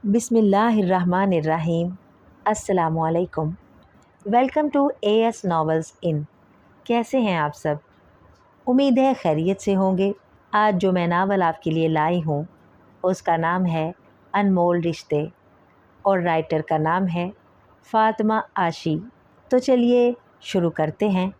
बिस्मिल्लाहिर्रहमानिर्रहीम। अस्सलामु अलैकुम। वेलकम टू AS नॉवेल्स इन। कैसे हैं आप सब? उम्मीद है खैरियत से होंगे। आज जो मैं नावल आपके लिए लाई हूँ उसका नाम है अनमोल रिश्ते और राइटर का नाम है फ़ातिमा आशी। तो चलिए शुरू करते हैं।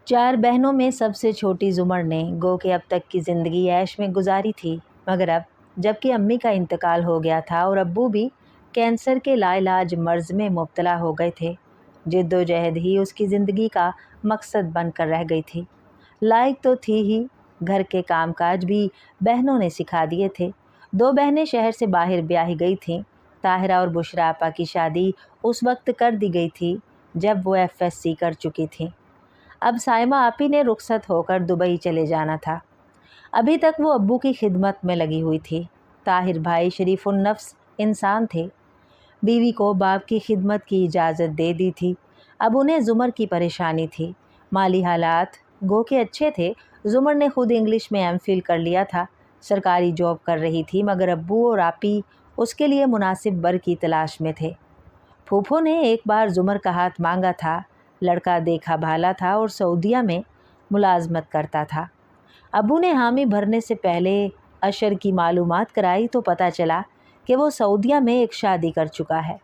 4 बहनों में सबसे छोटी ज़ुमर ने गो के अब तक की ज़िंदगी ऐश में गुजारी थी, मगर अब जबकि अम्मी का इंतकाल हो गया था और अब्बू भी कैंसर के लाइलाज मर्ज़ में मुब्तला हो गए थे, जिद्दोजहद ही उसकी ज़िंदगी का मकसद बनकर रह गई थी। लायक तो थी ही, घर के कामकाज भी बहनों ने सिखा दिए थे। 2 बहनें शहर से बाहर ब्याही गई थीं। ताहिरा और बुशरा आपा की शादी उस वक्त कर दी गई थी जब वो FSC कर चुकी थी। अब साइमा आपी ने रुखसत होकर दुबई चले जाना था। अभी तक वो अब्बू की खिदमत में लगी हुई थी। ताहिर भाई शरीफुन नफ्स इंसान थे। बीवी को बाप की खिदमत की इजाज़त दे दी थी। अब उन्हें ज़ुमर की परेशानी थी। माली हालात गो के अच्छे थे। ज़ुमर ने खुद इंग्लिश में MPhil कर लिया था। सरकारी जॉब कर रही थी, मगर अब्बू और आपी उसके लिए मुनासिब बर की तलाश में थे। फूफो ने एक बार ज़ुमर का हाथ मांगा था। लड़का देखा भाला था और सऊदिया में मुलाजमत करता था। अब्बू ने हामी भरने से पहले अशर की मालूमात कराई तो पता चला कि वो सऊदिया में एक शादी कर चुका है।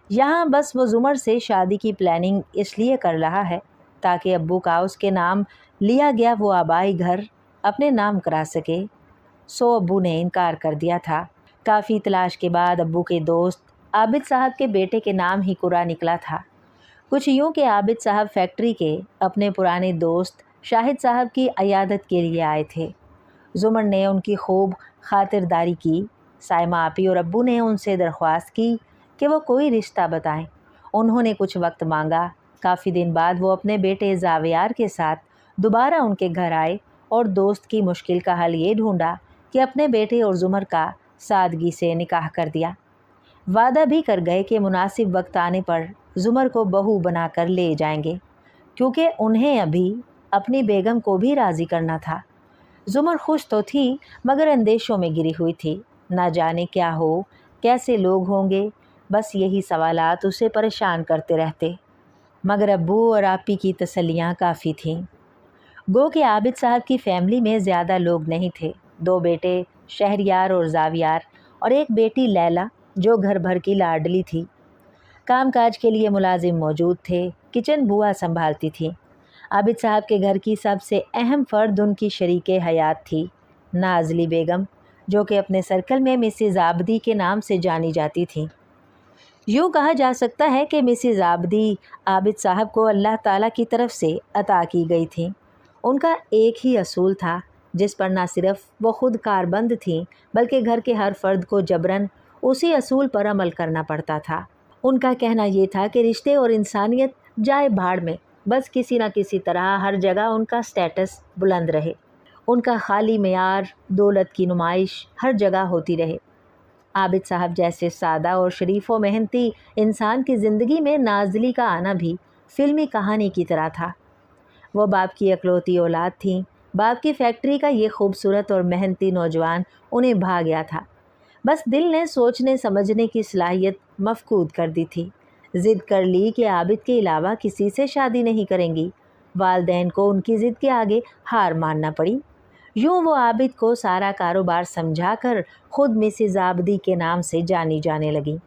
यहाँ बस वो ज़ुमर से शादी की प्लानिंग इसलिए कर रहा है ताकि अब्बू का उसके नाम लिया गया वो आबाई घर अपने नाम करा सके। सो अब्बू ने इनकार कर दिया था। काफ़ी तलाश के बाद अब्बू के दोस्त आबिद साहब के बेटे के नाम ही कुरा निकला था। कुछ यूँ कि आबिद साहब फैक्ट्री के अपने पुराने दोस्त शाहिद साहब की अयादत के लिए आए थे। ज़ुमर ने उनकी खूब खातिरदारी की। साइमा आपी और अब्बू ने उनसे दरख्वास्त की कि वो कोई रिश्ता बताएं। उन्होंने कुछ वक्त मांगा। काफ़ी दिन बाद वो अपने बेटे जावियार के साथ दोबारा उनके घर आए और दोस्त की मुश्किल का हल ये ढूंढा कि अपने बेटे और ज़ुमर का सादगी से निकाह कर दिया। वादा भी कर गए कि मुनासिब वक्त आने पर ज़ुमर को बहू बना कर ले जाएंगे, क्योंकि उन्हें अभी अपनी बेगम को भी राज़ी करना था। ज़ुमर खुश तो थी, मगर अंदेशों में गिरी हुई थी। ना जाने क्या हो, कैसे लोग होंगे, बस यही सवालात उसे परेशान करते रहते। मगर अब्बू और आपी की तसल्लियाँ काफ़ी थीं। गो के आबिद साहब की फैमिली में ज़्यादा लोग नहीं थे। 2 बेटे शहरयार और जावियार और एक बेटी लैला जो घर भर की लाडली थी। कामकाज के लिए मुलाजिम मौजूद थे। किचन बुआ संभालती थी। आबिद साहब के घर की सबसे अहम फ़र्द उनकी शरीके हयात थी, नाज़ली बेगम, जो कि अपने सर्कल में मिसिज़ आबदी के नाम से जानी जाती थी। यूँ कहा जा सकता है कि मिसिज़ आबदी आबिद साहब को अल्लाह ताला की तरफ से अता की गई थी। उनका एक ही असूल था, जिस पर ना सिर्फ वो खुद कारबंद थीं, बल्कि घर के हर फर्द को जबरन उसी असूल पर अमल करना पड़ता था। उनका कहना ये था कि रिश्ते और इंसानियत जाए भाड़ में, बस किसी न किसी तरह हर जगह उनका स्टेटस बुलंद रहे। उनका खाली मेयार दौलत की नुमाइश हर जगह होती रहे। आबिद साहब जैसे सादा और शरीफ व मेहनती इंसान की ज़िंदगी में नाज़ली का आना भी फिल्मी कहानी की तरह था। वो बाप की इकलौती औलाद थीं। बाप की फैक्ट्री का ये खूबसूरत और मेहनती नौजवान उन्हें भा गया था। बस दिल ने सोचने समझने की सलाहियत मफकूद कर दी थी। ज़िद कर ली कि आबिद के अलावा किसी से शादी नहीं करेंगी। वालदैन को उनकी ज़िद के आगे हार मानना पड़ी। यूँ वो आबिद को सारा कारोबार समझाकर खुद मिसिज़ आबदी के नाम से जानी जाने लगी।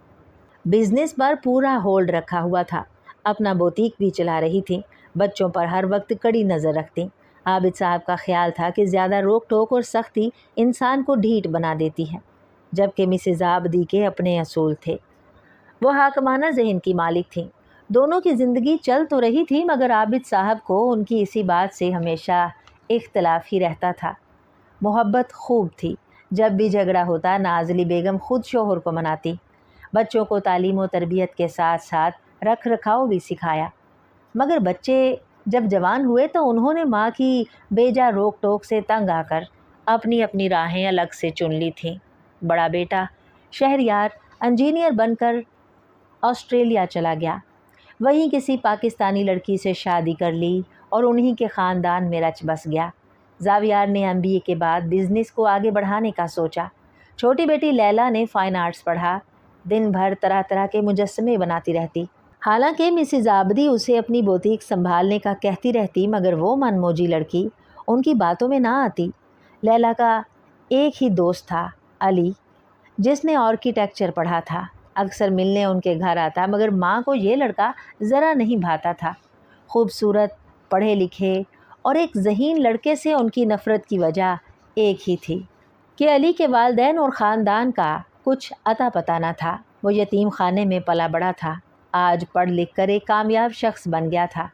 बिजनेस पर पूरा होल्ड रखा हुआ था। अपना बुटीक भी चला रही थी। बच्चों पर हर वक्त कड़ी नज़र रखती। आबिद साहब का ख्याल था कि ज़्यादा रोक टोक और सख्ती इंसान को ढीठ बना देती है, जबकि मिसिज़ आबदी के अपने असूल थे। वो हाकमाना ज़हन की मालिक थीं। दोनों की ज़िंदगी चल तो रही थी, मगर आबिद साहब को उनकी इसी बात से हमेशा इख्तलाफ ही रहता था। मोहब्बत खूब थी। जब भी झगड़ा होता नाज़ली बेगम खुद शोहर को मनाती। बच्चों को तालीम व तरबियत के साथ साथ रख रखाव भी सिखाया। मगर बच्चे जब जवान हुए तो उन्होंने माँ की बेजा रोक टोक से तंग आकर अपनी अपनी राहें अलग से चुन ली थीं। बड़ा बेटा शहरयार इंजीनियर बनकर ऑस्ट्रेलिया चला गया। वहीं किसी पाकिस्तानी लड़की से शादी कर ली और उन्हीं के ख़ानदान में रच बस गया। जावियार ने MBA के बाद बिज़नेस को आगे बढ़ाने का सोचा। छोटी बेटी लैला ने फाइन आर्ट्स पढ़ा, दिन भर तरह तरह के मुजस्समे बनाती रहती। हालांकि मिसेस आबदी उसे अपनी बुटीक संभालने का कहती रहती, मगर वो मनमोजी लड़की उनकी बातों में ना आती। लैला का एक ही दोस्त था, अली, जिसने आर्किटेक्चर पढ़ा था। अक्सर मिलने उनके घर आता, मगर माँ को ये लड़का ज़रा नहीं भाता था। खूबसूरत, पढ़े लिखे और एक ज़हीन लड़के से उनकी नफ़रत की वजह एक ही थी कि अली के वालिदैन और ख़ानदान का कुछ अता पता न था। वो यतीम खाने में पला बड़ा था, आज पढ़ लिख कर एक कामयाब शख्स बन गया था,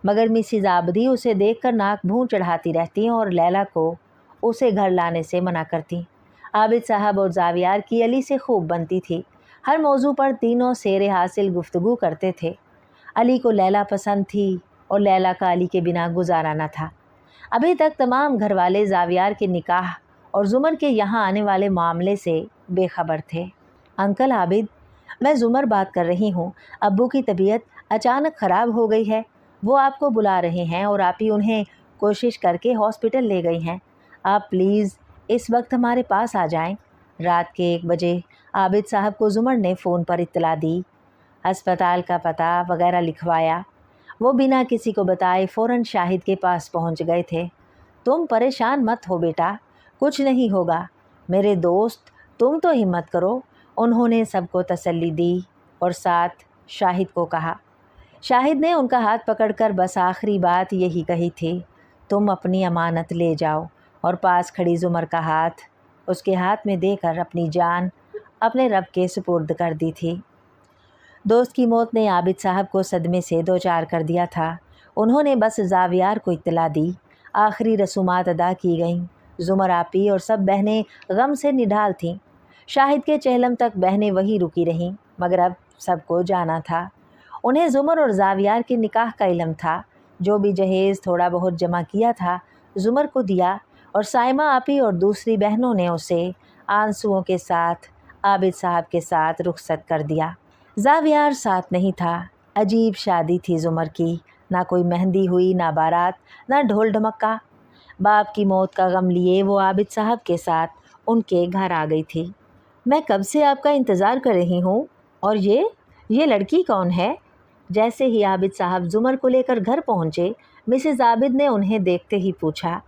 मगर मिसेस आबदी उसे देखकर नाक भूं चढ़ाती रहती और लैला को उसे घर लाने से मना करती। आबिद साहब और जावियार की अली से खूब बनती थी। हर मौजू पर तीनों सेरे हासिल गुफ्तगू करते थे। अली को लैला पसंद थी और लैला का अली के बिना गुजारा न था। अभी तक तमाम घर वाले जावियार के निकाह और ज़ुमर के यहाँ आने वाले मामले से बेखबर थे। अंकल आबिद, मैं ज़ुमर बात कर रही हूँ। अब्बू की तबीयत अचानक ख़राब हो गई है, वो आपको बुला रहे हैं और आप ही उन्हें कोशिश करके हॉस्पिटल ले गई हैं। आप प्लीज़ इस वक्त हमारे पास आ जाएं। रात के 1 बजे आबिद साहब को ज़ुमर ने फ़ोन पर इत्तला दी। अस्पताल का पता वगैरह लिखवाया। वो बिना किसी को बताए फ़ौरन शाहिद के पास पहुंच गए थे। तुम परेशान मत हो बेटा, कुछ नहीं होगा। मेरे दोस्त, तुम तो हिम्मत करो। उन्होंने सबको तसल्ली दी और साथ शाहिद को कहा। शाहिद ने उनका हाथ पकड़कर बस आखिरी बात यही कही थी, तुम अपनी अमानत ले जाओ। और पास खड़ी ज़ुमर का हाथ उसके हाथ में देकर अपनी जान अपने रब के सुपुर्द कर दी थी। दोस्त की मौत ने आबिद साहब को सदमे से दो चार कर दिया था। उन्होंने बस जावियार को इत्तला दी। आखिरी रसूमात अदा की गईं। ज़ुमर आपी और सब बहनें गम से निढाल थीं। शाहिद के चहलम तक बहनें वहीं रुकी रहीं, मगर अब सबको जाना था। उन्हें ज़ुमर और जावियार के निकाह का इल्म था। जो भी जहेज़ थोड़ा बहुत जमा किया था ज़ुमर को दिया और साइमा आपी और दूसरी बहनों ने उसे आंसुओं के साथ आबिद साहब के साथ रुखसत कर दिया। जावियार साथ नहीं था। अजीब शादी थी ज़ुमर की, ना कोई मेहंदी हुई, ना बारात, ना ढोल ढमक्का। बाप की मौत का गम लिए वो आबिद साहब के साथ उनके घर आ गई थी। मैं कब से आपका इंतज़ार कर रही हूँ। और ये लड़की कौन है? जैसे ही आबिद साहब ज़ुमर को लेकर घर पहुँचे, मिसेस आबिद ने उन्हें देखते ही पूछा,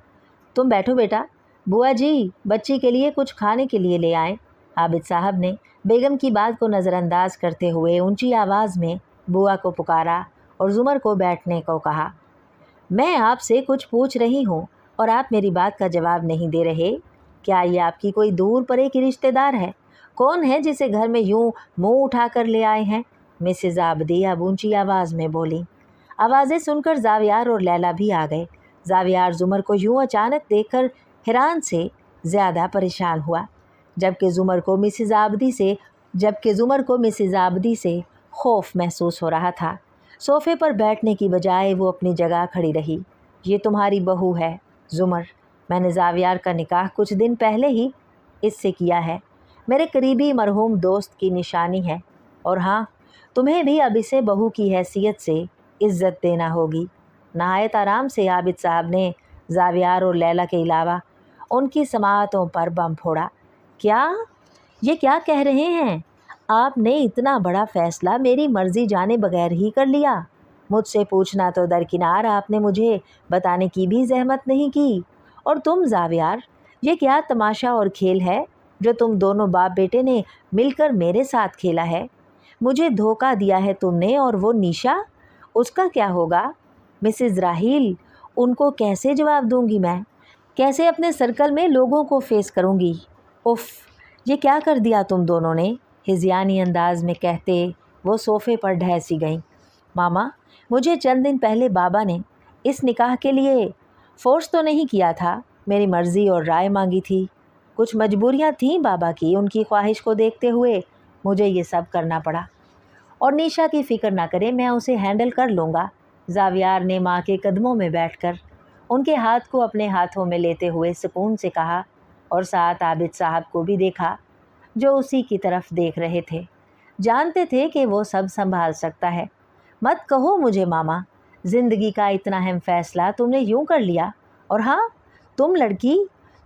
तुम बैठो बेटा, बुआ जी बच्ची के लिए कुछ खाने के लिए ले आएं। आबिद साहब ने बेगम की बात को नज़रअंदाज करते हुए ऊंची आवाज़ में बुआ को पुकारा और ज़ुमर को बैठने को कहा। मैं आपसे कुछ पूछ रही हूँ और आप मेरी बात का जवाब नहीं दे रहे। क्या ये आपकी कोई दूर परे की रिश्तेदार है? कौन है जिसे घर में यूं मुंह उठा कर ले आए हैं? मिसेस आबदी अब ऊंची आवाज़ में बोली। आवाज़ें सुनकर जावियार और लैला भी आ गए। जावियार ज़ुमर को यूं अचानक देखकर हैरान से ज़्यादा परेशान हुआ, जबकि ज़ुमर को मिसेस आबदी से खौफ महसूस हो रहा था। सोफ़े पर बैठने की बजाय वो अपनी जगह खड़ी रही। ये तुम्हारी बहू है ज़ुमर। मैंने जावियार का निकाह कुछ दिन पहले ही इससे किया है। मेरे करीबी मरहूम दोस्त की निशानी है। और हाँ, तुम्हें भी अब इसे बहू की हैसियत से इज़्ज़त देना होगी। नहायत आराम से आबिद साहब ने जावियार और लैला के अलावा उनकी समाअतों पर बम फोड़ा। ये क्या कह रहे हैं? आपने इतना बड़ा फ़ैसला मेरी मर्ज़ी जाने बगैर ही कर लिया। मुझसे पूछना तो दरकिनार, आपने मुझे बताने की भी ज़हमत नहीं की। और तुम जावियार, ये क्या तमाशा और खेल है जो तुम दोनों बाप बेटे ने मिलकर मेरे साथ खेला है? मुझे धोखा दिया है तुमने। और वो निशा, उसका क्या होगा? मिसेस राहील, उनको कैसे जवाब दूंगी मैं? कैसे अपने सर्कल में लोगों को फेस करूंगी? उफ़, ये क्या कर दिया तुम दोनों ने? हिज़यानी अंदाज में कहते वो सोफ़े पर ढह सी गईं। मामा, मुझे चंद दिन पहले बाबा ने इस निकाह के लिए फ़ोर्स तो नहीं किया था, मेरी मर्ज़ी और राय मांगी थी। कुछ मजबूरियां थीं बाबा की, उनकी ख्वाहिश को देखते हुए मुझे ये सब करना पड़ा। और निशा की फ़िक्र ना करें, मैं उसे हैंडल कर लूँगा। जावियार ने माँ के कदमों में बैठकर उनके हाथ को अपने हाथों में लेते हुए सुकून से कहा, और साथ आबिद साहब को भी देखा जो उसी की तरफ देख रहे थे। जानते थे कि वो सब संभाल सकता है। मत कहो मुझे मामा, ज़िंदगी का इतना अहम फ़ैसला तुमने यूं कर लिया। और हाँ, तुम लड़की,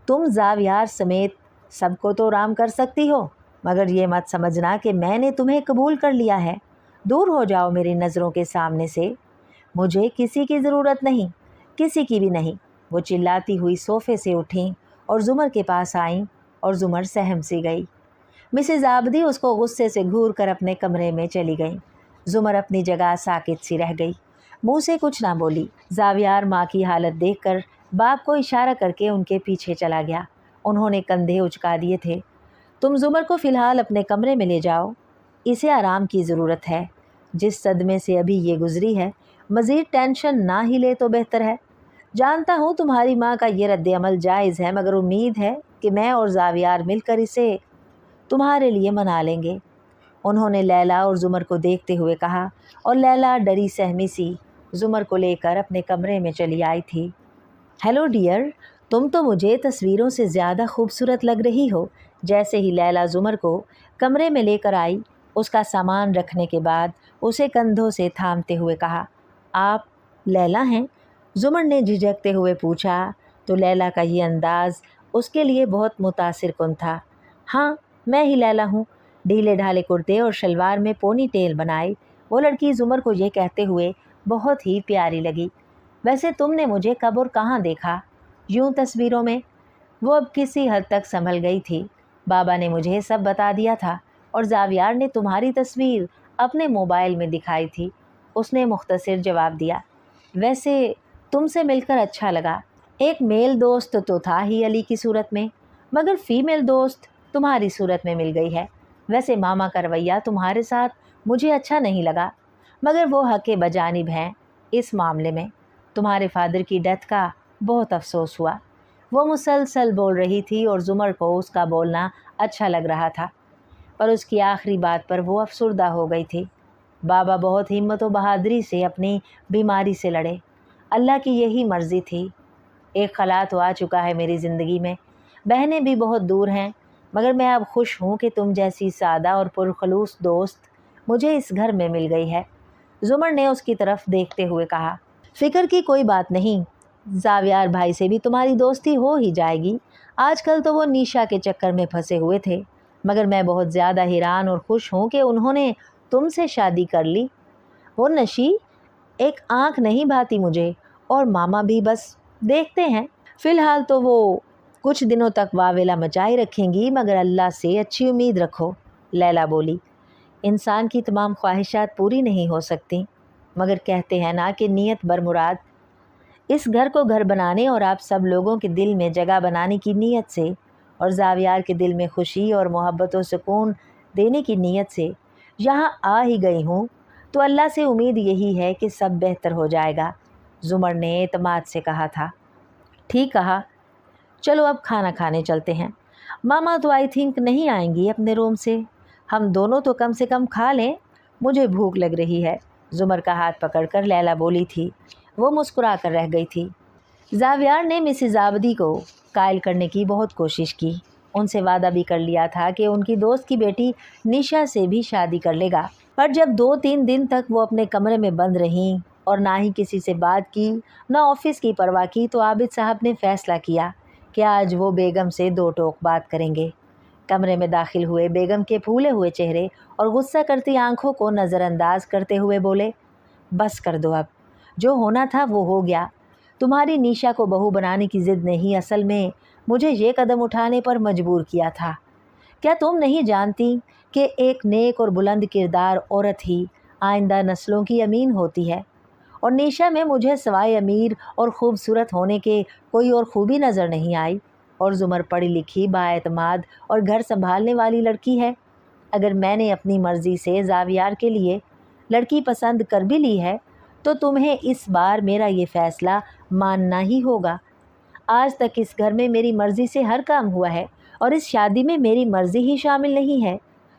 तुम जावियार समेत सबको तो राम कर सकती हो, मगर ये मत समझना कि मैंने तुम्हें कबूल कर लिया है। दूर हो जाओ मेरी नज़रों के सामने से। मुझे किसी की ज़रूरत नहीं, किसी की भी नहीं। वो चिल्लाती हुई सोफ़े से उठीं और ज़ुमर के पास आईं और ज़ुमर सहम सी गई। मिसेज़ आबदी उसको गुस्से से घूर कर अपने कमरे में चली गईं। ज़ुमर अपनी जगह साकित सी रह गई, मुंह से कुछ ना बोली। ज़ावियार माँ की हालत देखकर बाप को इशारा करके उनके पीछे चला गया। उन्होंने कंधे उचका दिए थे। तुम ज़ुमर को फ़िलहाल अपने कमरे में ले जाओ, इसे आराम की ज़रूरत है। जिस सदमे से अभी ये गुज़री है, मज़ीद टेंशन ना ही ले तो बेहतर है। जानता हूँ तुम्हारी माँ का ये रद्द अमल जायज़ है, मगर उम्मीद है कि मैं और ज़ावियार मिलकर इसे तुम्हारे लिए मना लेंगे। उन्होंने लैला और ज़ुमर को देखते हुए कहा, और लैला डरी सहमी सी ज़ुमर को लेकर अपने कमरे में चली आई थी। हेलो डियर, तुम तो मुझे तस्वीरों से ज़्यादा खूबसूरत लग रही हो। जैसे ही लैला ज़ुमर को कमरे में लेकर आई, उसका सामान रखने के बाद उसे कंधों से थामते हुए कहा, आप लैला हैं? ज़ुमर ने झिझकते हुए पूछा तो लैला का ये अंदाज़ उसके लिए बहुत मुतासिर कुन था। हाँ, मैं ही लैला हूँ। ढीले ढाले कुर्ते और शलवार में पोनी टेल बनाए वो लड़की ज़ुमर को ये कहते हुए बहुत ही प्यारी लगी। वैसे तुमने मुझे कब और कहाँ देखा? यूं तस्वीरों में। वो अब किसी हद तक संभल गई थी। बाबा ने मुझे सब बता दिया था और ज़ावियार ने तुम्हारी तस्वीर अपने मोबाइल में दिखाई थी, उसने मुख्तसर जवाब दिया। वैसे तुमसे मिलकर अच्छा लगा। एक मेल दोस्त तो था ही अली की सूरत में, मगर फ़ीमेल दोस्त तुम्हारी सूरत में मिल गई है। वैसे मामा का रवैया तुम्हारे साथ मुझे अच्छा नहीं लगा, मगर वो हक़ बजानिब हैं इस मामले में। तुम्हारे फादर की डेथ का बहुत अफसोस हुआ। वो मुसलसल बोल रही थी और ज़ुमर को उसका बोलना अच्छा लग रहा था, पर उसकी आखिरी बात पर वो अफसुर्दा हो गई थी। बाबा बहुत हिम्मत और बहादुरी से अपनी बीमारी से लड़े। अल्लाह की यही मर्ज़ी थी। एक खला तो आ चुका है मेरी ज़िंदगी में। बहनें भी बहुत दूर हैं, मगर मैं अब खुश हूँ कि तुम जैसी सादा और पुरखलूस दोस्त मुझे इस घर में मिल गई है। ज़ुमर ने उसकी तरफ देखते हुए कहा, फ़िक्र की कोई बात नहीं, ज़ावियार भाई से भी तुम्हारी दोस्ती हो ही जाएगी। आजकल तो वो निशा के चक्कर में फंसे हुए थे, मगर मैं बहुत ज़्यादा हैरान और खुश हूँ कि उन्होंने तुमसे शादी कर ली। वो नशी एक आँख नहीं भाती मुझे, और मामा भी बस देखते हैं। फ़िलहाल तो वो कुछ दिनों तक वावेला मचाई रखेंगी, मगर अल्लाह से अच्छी उम्मीद रखो। लैला बोली, इंसान की तमाम ख्वाहिशात पूरी नहीं हो सकती, मगर कहते हैं ना कि नीयत बरमुराद। इस घर को घर बनाने और आप सब लोगों के दिल में जगह बनाने की नीयत से, और ज़ावियार के दिल में खुशी और मोहब्बत और सुकून देने की नीयत से यहाँ आ ही गई हूँ, तो अल्लाह से उम्मीद यही है कि सब बेहतर हो जाएगा। ज़ुमर ने एतमाद से कहा था। ठीक कहा, चलो अब खाना खाने चलते हैं। मामा तो आई थिंक नहीं आएंगी अपने रूम से। हम दोनों तो कम से कम खा लें, मुझे भूख लग रही है। ज़ुमर का हाथ पकड़कर लैला बोली थी। वो मुस्कुरा कर रह गई थी। ज़ावियार ने मिसेज़ आबदी को कायल करने की बहुत कोशिश की। उनसे वादा भी कर लिया था कि उनकी दोस्त की बेटी निशा से भी शादी कर लेगा, पर जब 2-3 दिन तक वो अपने कमरे में बंद रहीं और ना ही किसी से बात की, ना ऑफिस की परवाह की, तो आबिद साहब ने फ़ैसला किया कि आज वो बेगम से 2 टोक बात करेंगे। कमरे में दाखिल हुए बेगम के फूले हुए चेहरे और गुस्सा करती आंखों को नज़रअंदाज करते हुए बोले, बस कर दो, अब जो होना था वो हो गया। तुम्हारी निशा को बहू बनाने की ज़िद ने ही असल में मुझे ये कदम उठाने पर मजबूर किया था। क्या तुम नहीं जानती कि एक नेक और बुलंद किरदार औरत ही आइंदा नस्लों की अमीन होती है? और निशा में मुझे सवाए अमीर और ख़ूबसूरत होने के कोई और खूबी नज़र नहीं आई। और ज़ुमर पढ़ी लिखी, बाएतमाद और घर संभालने वाली लड़की है। अगर मैंने अपनी मर्ज़ी से ज़ावियार के लिए लड़की पसंद कर भी ली है, तो तुम्हें इस बार मेरा ये फ़ैसला मानना ही होगा। आज तक इस घर में मेरी मर्ज़ी से हर काम हुआ है, और इस शादी में मेरी मर्ज़ी ही शामिल नहीं है।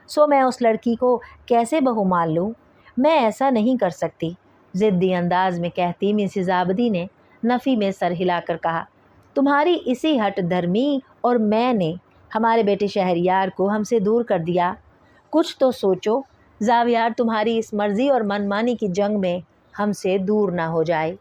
सो मैं उस लड़की को कैसे बहू मान लूँ? मैं ऐसा नहीं कर सकती, ज़िद्दी अंदाज में कहती मिसेज़ आबदी ने नफ़ी में सर हिलाकर कहा। तुम्हारी इसी हट धर्मी और मैंने हमारे बेटे शहरियार को हमसे दूर कर दिया। कुछ तो सोचो, ज़ावियार तुम्हारी इस मर्ज़ी और मनमानी की जंग में हमसे दूर ना हो जाए।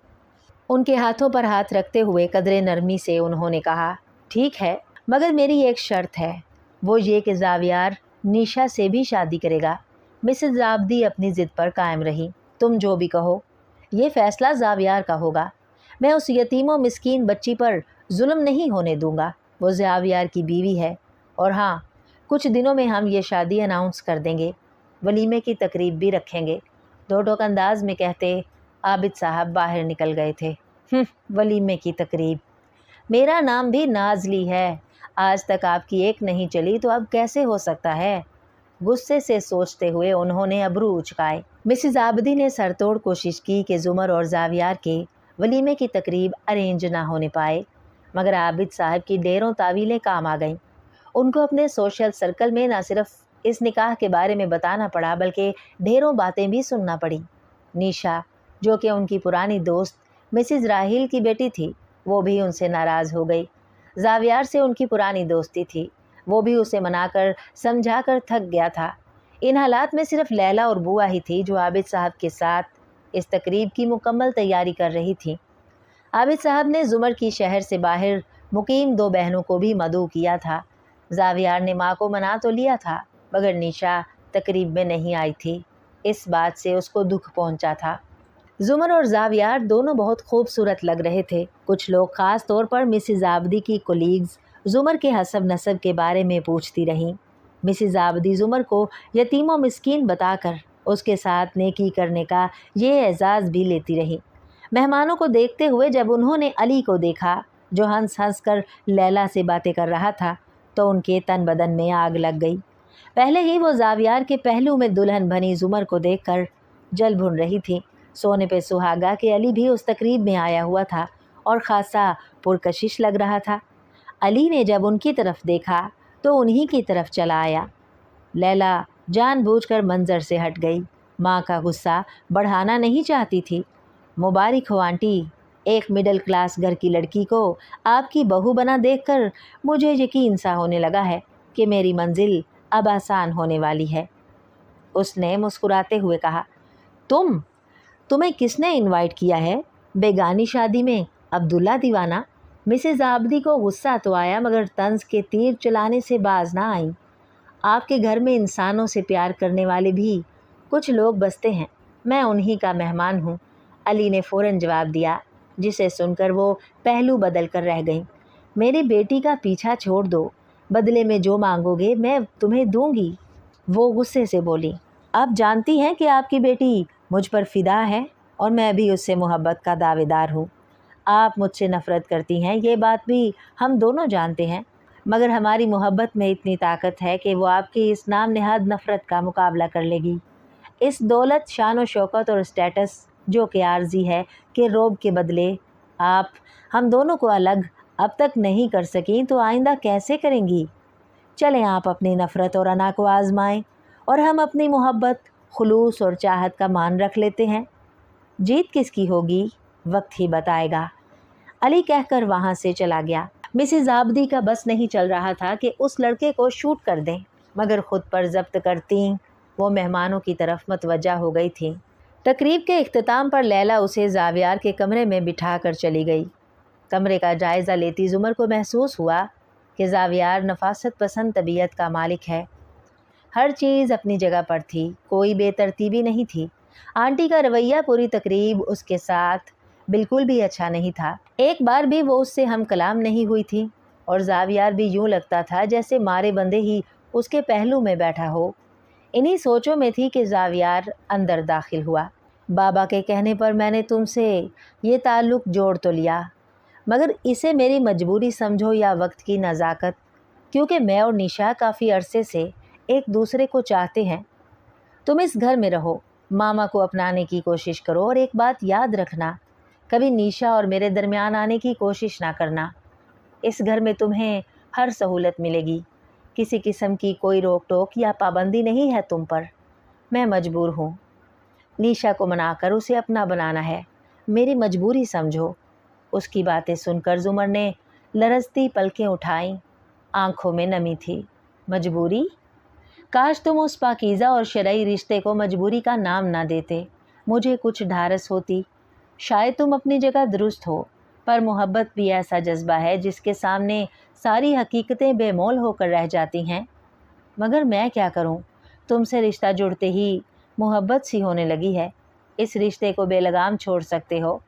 उनके हाथों पर हाथ रखते हुए कदरे नरमी से उन्होंने कहा, ठीक है, मगर मेरी एक शर्त है, वो ये कि ज़ावियार निशा से भी शादी करेगा। मिसेस आबदी अपनी ज़िद पर कायम रही। तुम जो भी कहो, ये फ़ैसला ज़ावियार का होगा। मैं उस यतीम व मिस्कीन बच्ची पर जुल्म नहीं होने दूंगा। वो ज़ावियार की बीवी है। और हाँ, कुछ दिनों में हम ये शादी अनाउंस कर देंगे। वलीमे की तकरीब भी रखेंगे। दो टोक अंदाज में कहते आबिद साहब बाहर निकल गए थे। वलीमे की तकरीब, मेरा नाम भी नाजली है। आज तक आपकी एक नहीं चली तो अब कैसे हो सकता है? गुस्से से सोचते हुए उन्होंने अबरू उचकाए। मिसेस आबदी ने सरतोड़ कोशिश की कि जुमर और ज़ावियार के वलीमे की तकरीब अरेंज ना होने पाए, मगर आबिद साहब की ढेरों तावीलें काम आ गईं। उनको अपने सोशल सर्कल में न सिर्फ इस निकाह के बारे में बताना पड़ा, बल्कि ढेरों बातें भी सुनना पड़ी। निशा, जो कि उनकी पुरानी दोस्त मिसेस राहील की बेटी थी, वो भी उनसे नाराज़ हो गई। ज़ावियार से उनकी पुरानी दोस्ती थी, वो भी उसे मनाकर समझाकर थक गया था। इन हालात में सिर्फ लैला और बुआ ही थी जो आबिद साहब के साथ इस तकरीब की मुकम्मल तैयारी कर रही थी। आबिद साहब ने जुमर की शहर से बाहर मुकीम दो बहनों को भी मदऊ किया था। ज़ावियार ने माँ को मना तो लिया था, मगर निशा तकरीब में नहीं आई थी। इस बात से उसको दुख पहुंचा था। जुमर और ज़ावियार दोनों बहुत खूबसूरत लग रहे थे। कुछ लोग ख़ास तौर पर मिसेस आबदी की कोलीग्स जुमर के हसब नसब के बारे में पूछती रहीं। मिसेस आबदी जुमर को यतीम व मिस्कीन बताकर उसके साथ नेकी करने का ये एजाज़ भी लेती रही। मेहमानों को देखते हुए जब उन्होंने अली को देखा, जो हंस हंस कर लैला से बातें कर रहा था, तो उनके तन बदन में आग लग गई। पहले ही वो ज़ावियार के पहलू में दुल्हन बनी जुमर को देखकर जल भुन रही थी। सोने पे सुहागा के अली भी उस तकरीब में आया हुआ था और ख़ासा पुरकशिश लग रहा था। अली ने जब उनकी तरफ देखा तो उन्हीं की तरफ चला आया। लैला जानबूझकर मंजर से हट गई। माँ का गुस्सा बढ़ाना नहीं चाहती थी। मुबारक हो आंटी, एक मिडिल क्लास घर की लड़की को आपकी बहू बना देखकर मुझे यकीन सा होने लगा है कि मेरी मंजिल अब आसान होने वाली है। उसने मुस्कुराते हुए कहा, तुम्हें किसने इनवाइट किया है बेगानी शादी में, अब्दुल्ला दीवाना? मिसेस आबदी को गुस्सा तो आया, मगर तंज के तीर चलाने से बाज ना आई। आपके घर में इंसानों से प्यार करने वाले भी कुछ लोग बसते हैं, मैं उन्हीं का मेहमान हूँ। अली ने फ़ौरन जवाब दिया, जिसे सुनकर वो पहलू बदल कर रह गई। मेरी बेटी का पीछा छोड़ दो, बदले में जो मांगोगे मैं तुम्हें दूंगी। वो गुस्से से बोली, आप जानती हैं कि आपकी बेटी मुझ पर फ़िदा है और मैं भी उससे मोहब्बत का दावेदार हूँ। आप मुझसे नफ़रत करती हैं, ये बात भी हम दोनों जानते हैं, मगर हमारी मोहब्बत में इतनी ताकत है कि वो आपकी इस नाम नहाद नफ़रत का मुकाबला कर लेगी। इस दौलत, शान व शौकत और स्टेटस जो कि आर्जी है कि रोब के बदले आप हम दोनों को अलग अब तक नहीं कर सकी, तो आइंदा कैसे करेंगी? चलें आप अपनी नफ़रत और अना को आजमाएं और हम अपनी मोहब्बत, खुलूस और चाहत का मान रख लेते हैं। जीत किसकी होगी वक्त ही बताएगा। अली कहकर वहाँ से चला गया। मिसेस आबदी का बस नहीं चल रहा था कि उस लड़के को शूट कर दें, मगर ख़ुद पर ज़ब्त करती वो मेहमानों की तरफ मतवज्जा हो गई थी। तकरीब के इख्तिताम पर लैला उसे ज़ावियार के कमरे में बिठा कर चली गई। कमरे का जायज़ा लेती जुमर को महसूस हुआ कि ज़ावियार नफासत पसंद तबीयत का मालिक है। हर चीज़ अपनी जगह पर थी, कोई बेतरतीबी नहीं थी। आंटी का रवैया पूरी तकरीब उसके साथ बिल्कुल भी अच्छा नहीं था। एक बार भी वो उससे हम कलाम नहीं हुई थी और ज़ावियार भी यूँ लगता था जैसे मारे बंदे ही उसके पहलू में बैठा हो। इन्हीं सोचों में थी कि ज़ावियार अंदर दाखिल हुआ। बाबा के कहने पर मैंने तुमसे ये ताल्लुक़ जोड़ तो लिया, मगर इसे मेरी मजबूरी समझो या वक्त की नज़ाकत, क्योंकि मैं और निशा काफ़ी अरसे से एक दूसरे को चाहते हैं। तुम इस घर में रहो, मामा को अपनाने की कोशिश करो और एक बात याद रखना, कभी निशा और मेरे दरमियान आने की कोशिश ना करना। इस घर में तुम्हें हर सहूलत मिलेगी, किसी किस्म की कोई रोक टोक या पाबंदी नहीं है तुम पर। मैं मजबूर हूँ, निशा को मनाकर उसे अपना बनाना है, मेरी मजबूरी समझो। उसकी बातें सुनकर जुमर ने लरजती पलकें उठाईं, आंखों में नमी थी। मजबूरी? काश तुम उस पाकीज़ा और शरई रिश्ते को मजबूरी का नाम ना देते, मुझे कुछ ढारस होती। शायद तुम अपनी जगह दुरुस्त हो, पर मोहब्बत भी ऐसा जज्बा है जिसके सामने सारी हकीकतें बेमोल होकर रह जाती हैं। मगर मैं क्या करूं? तुमसे रिश्ता जुड़ते ही मोहब्बत सी होने लगी है। इस रिश्ते को बेलगाम छोड़ सकते हो,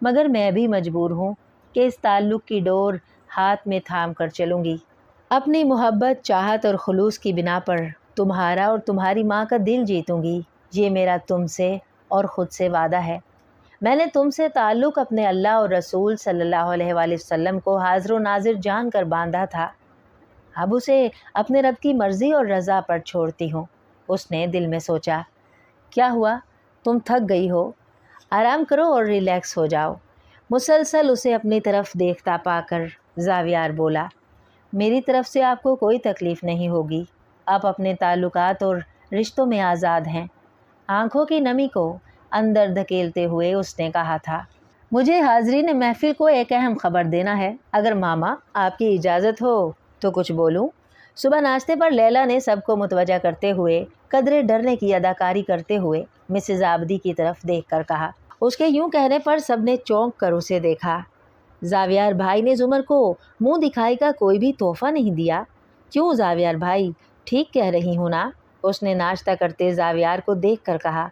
मगर मैं भी मजबूर हूँ कि इस ताल्लुक़ की डोर हाथ में थाम कर चलूँगी। अपनी मोहब्बत, चाहत और खुलूस की बिना पर तुम्हारा और तुम्हारी माँ का दिल जीतूँगी। ये मेरा तुमसे और ख़ुद से वादा है। मैंने तुमसे ताल्लुक़ अपने अल्लाह और रसूल सल्लल्लाहु अलैहि वसल्लम को हाज़िर व नाज़िर जान कर बांधा था। अब उसे अपने रब की मर्ज़ी और रज़ा पर छोड़ती हूँ। उसने दिल में सोचा, क्या हुआ, तुम थक गई हो? आराम करो और रिलैक्स हो जाओ। मुसलसल उसे अपनी तरफ देखता पाकर ज़ावियार बोला, मेरी तरफ से आपको कोई तकलीफ़ नहीं होगी। आप अपने ताल्लुकात और रिश्तों में आज़ाद हैं। आँखों की नमी को अंदर धकेलते हुए उसने कहा था, मुझे हाज़रीन महफ़िल को एक अहम ख़बर देना है। अगर मामा आपकी इजाज़त हो तो कुछ बोलूं? सुबह नाश्ते पर लैला ने सबको मुतवज्जा करते हुए कदरे डरने की अदाकारी करते हुए मिसेज़ आबदी की तरफ देखकर कहा। उसके यूं कहने पर सबने चौंक कर उसे देखा। ज़ावियार भाई ने ज़ुमर को मुंह दिखाई का कोई भी तोहफ़ा नहीं दिया। क्यों ज़ावियार भाई, ठीक कह रही हूँ ना? उसने नाश्ता करते ज़ावियार को देख कर कहा।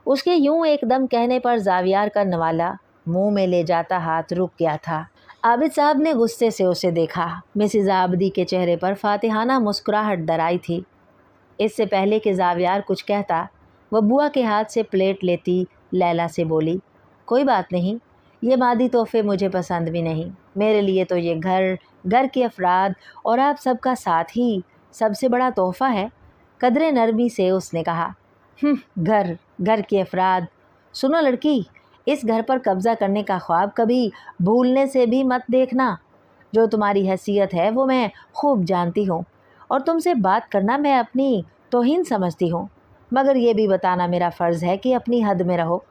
उसके यूं एकदम कहने पर ज़ावियार का नवाला मुंह में ले जाता हाथ रुक गया था। आबिद साहब ने गुस्से से उसे देखा। मिसेज़ आबदी के चेहरे पर फातिहाना मुस्कुराहट दराई थी। इससे पहले कि ज़ावियार कुछ कहता, वह बुआ के हाथ से प्लेट लेती लैला से बोली, कोई बात नहीं, ये मादी तोहफ़े मुझे पसंद भी नहीं। मेरे लिए तो ये घर के अफराद और आप सबका साथ ही सबसे बड़ा तोहफ़ा है। कदरे नरमी से उसने कहा, घर के अफराद। सुनो लड़की, इस घर पर कब्ज़ा करने का ख्वाब कभी भूलने से भी मत देखना। जो तुम्हारी हैसियत है वो मैं खूब जानती हूँ, और तुमसे बात करना मैं अपनी तौहीन समझती हूँ। मगर ये भी बताना मेरा फ़र्ज़ है कि अपनी हद में रहो।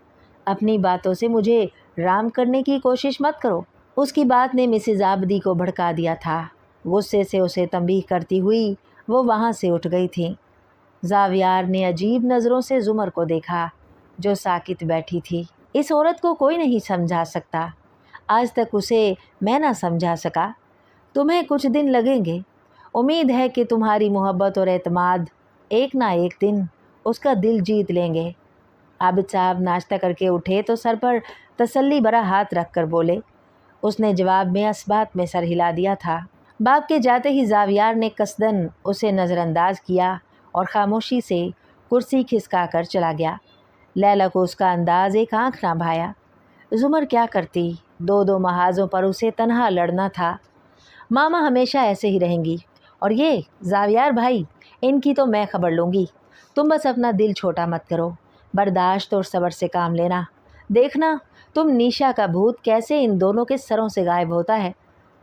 अपनी बातों से मुझे राम करने की कोशिश मत करो। उसकी बात ने मिसेज़ आबदी को भड़का दिया था। गुस्से से उसे तंबीह करती हुई वो वहाँ से उठ गई थी। ज़ावियार ने अजीब नज़रों से ज़ुमर को देखा, जो साकित बैठी थी। इस औरत को कोई नहीं समझा सकता। आज तक उसे मैं ना समझा सका। तुम्हें कुछ दिन लगेंगे। उम्मीद है कि तुम्हारी मोहब्बत और एतमाद एक ना एक दिन उसका दिल जीत लेंगे। आबिद साहब नाश्ता करके उठे तो सर पर तसल्ली भरा हाथ रख कर बोले। उसने जवाब में असबात में सर हिला दिया था। बाप के जाते ही ज़ावियार ने कसदन उसे नज़रअंदाज किया और ख़ामोशी से कुर्सी खिसका कर चला गया। लैला को उसका अंदाज़ एक आँख ना भाया। ज़ुमर क्या करती? दो महाज़ों पर उसे तन्हा लड़ना था। मामा हमेशा ऐसे ही रहेंगी, और ये ज़ावियार भाई, इनकी तो मैं ख़बर लूँगी। तुम बस अपना दिल छोटा मत करो, बर्दाश्त और सब्र से काम लेना। देखना तुम निशा का भूत कैसे इन दोनों के सरों से गायब होता है।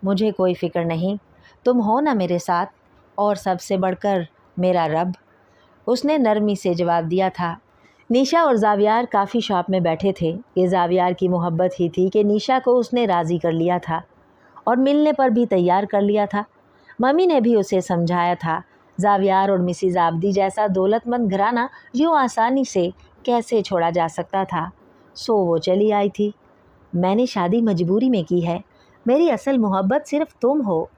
मुझे कोई फ़िक्र नहीं, तुम हो ना मेरे साथ, और सबसे बढ़कर मेरा रब। उसने नरमी से जवाब दिया था। निशा और ज़ावियार काफ़ी शॉप में बैठे थे। ये ज़ावियार की मोहब्बत ही थी कि निशा को उसने राज़ी कर लिया था और मिलने पर भी तैयार कर लिया था। मम्मी ने भी उसे समझाया था। ज़ावियार और मिसेज़ आबदी जैसा दौलतमंद घराना यूँ आसानी से कैसे छोड़ा जा सकता था। सो वो चली आई थी। मैंने शादी मजबूरी में की है। मेरी असल मोहब्बत सिर्फ तुम हो।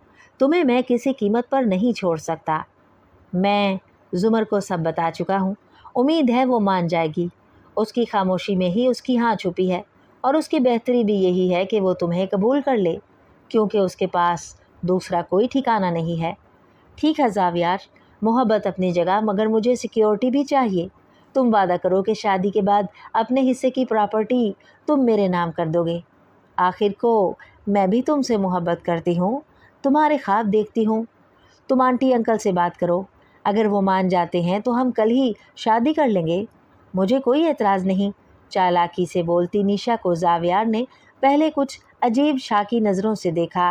तुम्हें मैं किसी कीमत पर नहीं छोड़ सकता। मैं ज़ुमर को सब बता चुका हूँ। उम्मीद है वो मान जाएगी। उसकी खामोशी में ही उसकी हाँ छुपी है, और उसकी बेहतरी भी यही है कि वो तुम्हें कबूल कर ले, क्योंकि उसके पास दूसरा कोई ठिकाना नहीं है। ठीक है ज़ावियार, मोहब्बत अपनी जगह, मगर मुझे सिक्योरिटी भी चाहिए। तुम वादा करो कि शादी के बाद अपने हिस्से की प्रॉपर्टी तुम मेरे नाम कर दोगे। आखिर को मैं भी तुमसे मोहब्बत करती हूँ, तुम्हारे ख्वाब देखती हूँ। तुम आंटी अंकल से बात करो, अगर वो मान जाते हैं तो हम कल ही शादी कर लेंगे। मुझे कोई एतराज़ नहीं। चालाकी से बोलती निशा को ज़ावियार ने पहले कुछ अजीब शाकी नज़रों से देखा,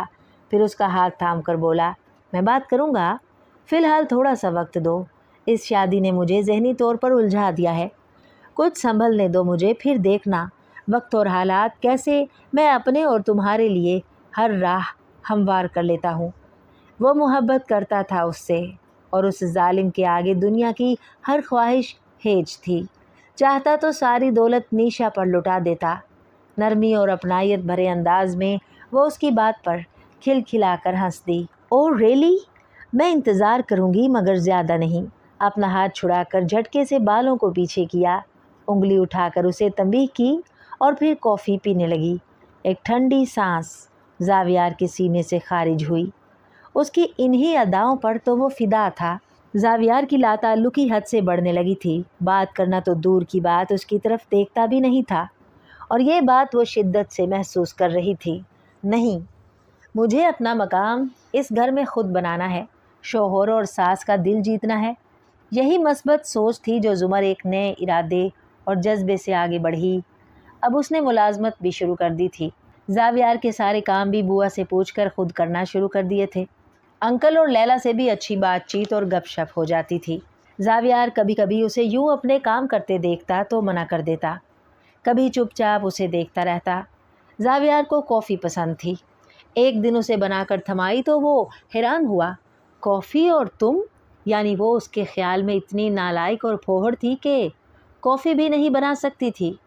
फिर उसका हाथ थाम कर बोला, मैं बात करूँगा, फ़िलहाल थोड़ा सा वक्त दो। इस शादी ने मुझे ज़हनी तौर पर उलझा दिया है। कुछ संभलने दो मुझे, फिर देखना वक्त और हालात कैसे मैं अपने और तुम्हारे लिए हर राह हमवार कर लेता हूँ। वो मोहब्बत करता था उससे, और उस जालिम के आगे दुनिया की हर ख्वाहिश हेज थी। चाहता तो सारी दौलत निशा पर लुटा देता, नरमी और अपनायत भरे अंदाज में वो उसकी बात पर खिलखिलाकर हंस दी। Oh really? मैं इंतज़ार करूँगी मगर ज़्यादा नहीं। अपना हाथ छुड़ाकर झटके से बालों को पीछे किया, उंगली उठाकर उसे तंबीह की और फिर कॉफ़ी पीने लगी। एक ठंडी सांस ज़ावियार के सीने से खारिज हुई। उसकी इन्हीं अदाओं पर तो वो फिदा था। ज़ावियार की लाताल्लुकी हद से बढ़ने लगी थी। बात करना तो दूर की बात, उसकी तरफ देखता भी नहीं था, और ये बात वो शिद्दत से महसूस कर रही थी। नहीं, मुझे अपना मकाम इस घर में खुद बनाना है, शौहर और सास का दिल जीतना है। यही मस्बत सोच थी जो ज़ुमर एक नए इरादे और जज्बे से आगे बढ़ी। अब उसने मुलाजमत भी शुरू कर दी थी। ज़ावियार के सारे काम भी बुआ से पूछकर खुद करना शुरू कर दिए थे। अंकल और लैला से भी अच्छी बातचीत और गपशप हो जाती थी। ज़ावियार कभी कभी उसे यूं अपने काम करते देखता तो मना कर देता, कभी चुपचाप उसे देखता रहता। ज़ावियार को कॉफ़ी पसंद थी। एक दिन उसे बनाकर थमाई तो वो हैरान हुआ। कॉफ़ी और तुम? यानी वो उसके ख्याल में इतनी नालायक और फोहड़ थी कि कॉफ़ी भी नहीं बना सकती थी।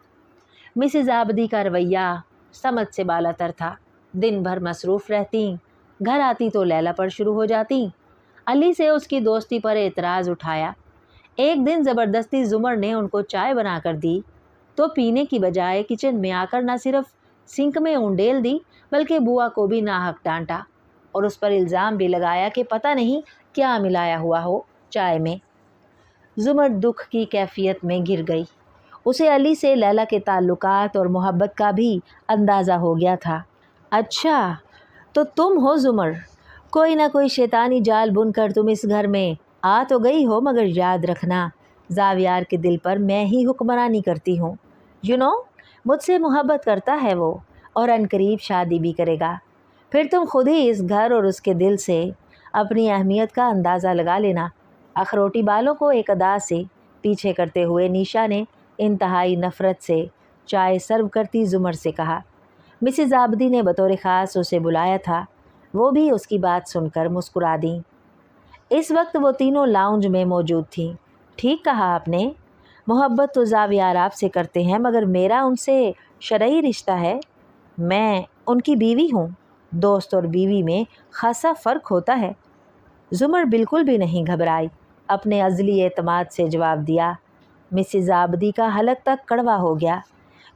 मिसेज़ आबदी का रवैया समझ से बालातर था। दिन भर मसरूफ़ रहती, घर आती तो लैला पर शुरू हो जाती। अली से उसकी दोस्ती पर एतराज़ उठाया। एक दिन ज़बरदस्ती ज़ुमर ने उनको चाय बना कर दी तो पीने की बजाय किचन में आकर न सिर्फ सिंक में उंडेल दी बल्कि बुआ को भी नाहक डांटा और उस पर इल्ज़ाम भी लगाया कि पता नहीं क्या मिलाया हुआ हो चाय में। ज़ुमर दुख की कैफियत में गिर गई। उसे अली से लैला के ताल्लुकात और मोहब्बत का भी अंदाज़ा हो गया था। अच्छा, तो तुम हो ज़ुमर? कोई ना कोई शैतानी जाल बुनकर तुम इस घर में आ तो गई हो, मगर याद रखना ज़ावियार के दिल पर मैं ही हुक्मरानी करती हूँ। मुझसे मोहब्बत करता है वो, और अनकरीब शादी भी करेगा। फिर तुम खुद ही इस घर और उसके दिल से अपनी अहमियत का अंदाज़ा लगा लेना। अखरोटी बालों को एक अदा से पीछे करते हुए निशा ने इंतहाई नफ़रत से चाय सर्व करती ज़ुमर से कहा। मिसेज़ आबदी ने बतौर ख़ास उसे बुलाया था। वो भी उसकी बात सुनकर मुस्कुरा दी। इस वक्त वो तीनों लाउंज में मौजूद थीं। ठीक कहा आपने, मोहब्बत तो ज़ावियार आपसे करते हैं, मगर मेरा उनसे शरई रिश्ता है। मैं उनकी बीवी हूँ। दोस्त और बीवी में ख़ासा फ़र्क होता है। ज़ुमर बिल्कुल भी नहीं घबराई, अपने अज़ली एतमाद से जवाब दिया। मिसेज़ आबदी का हलक तक कड़वा हो गया।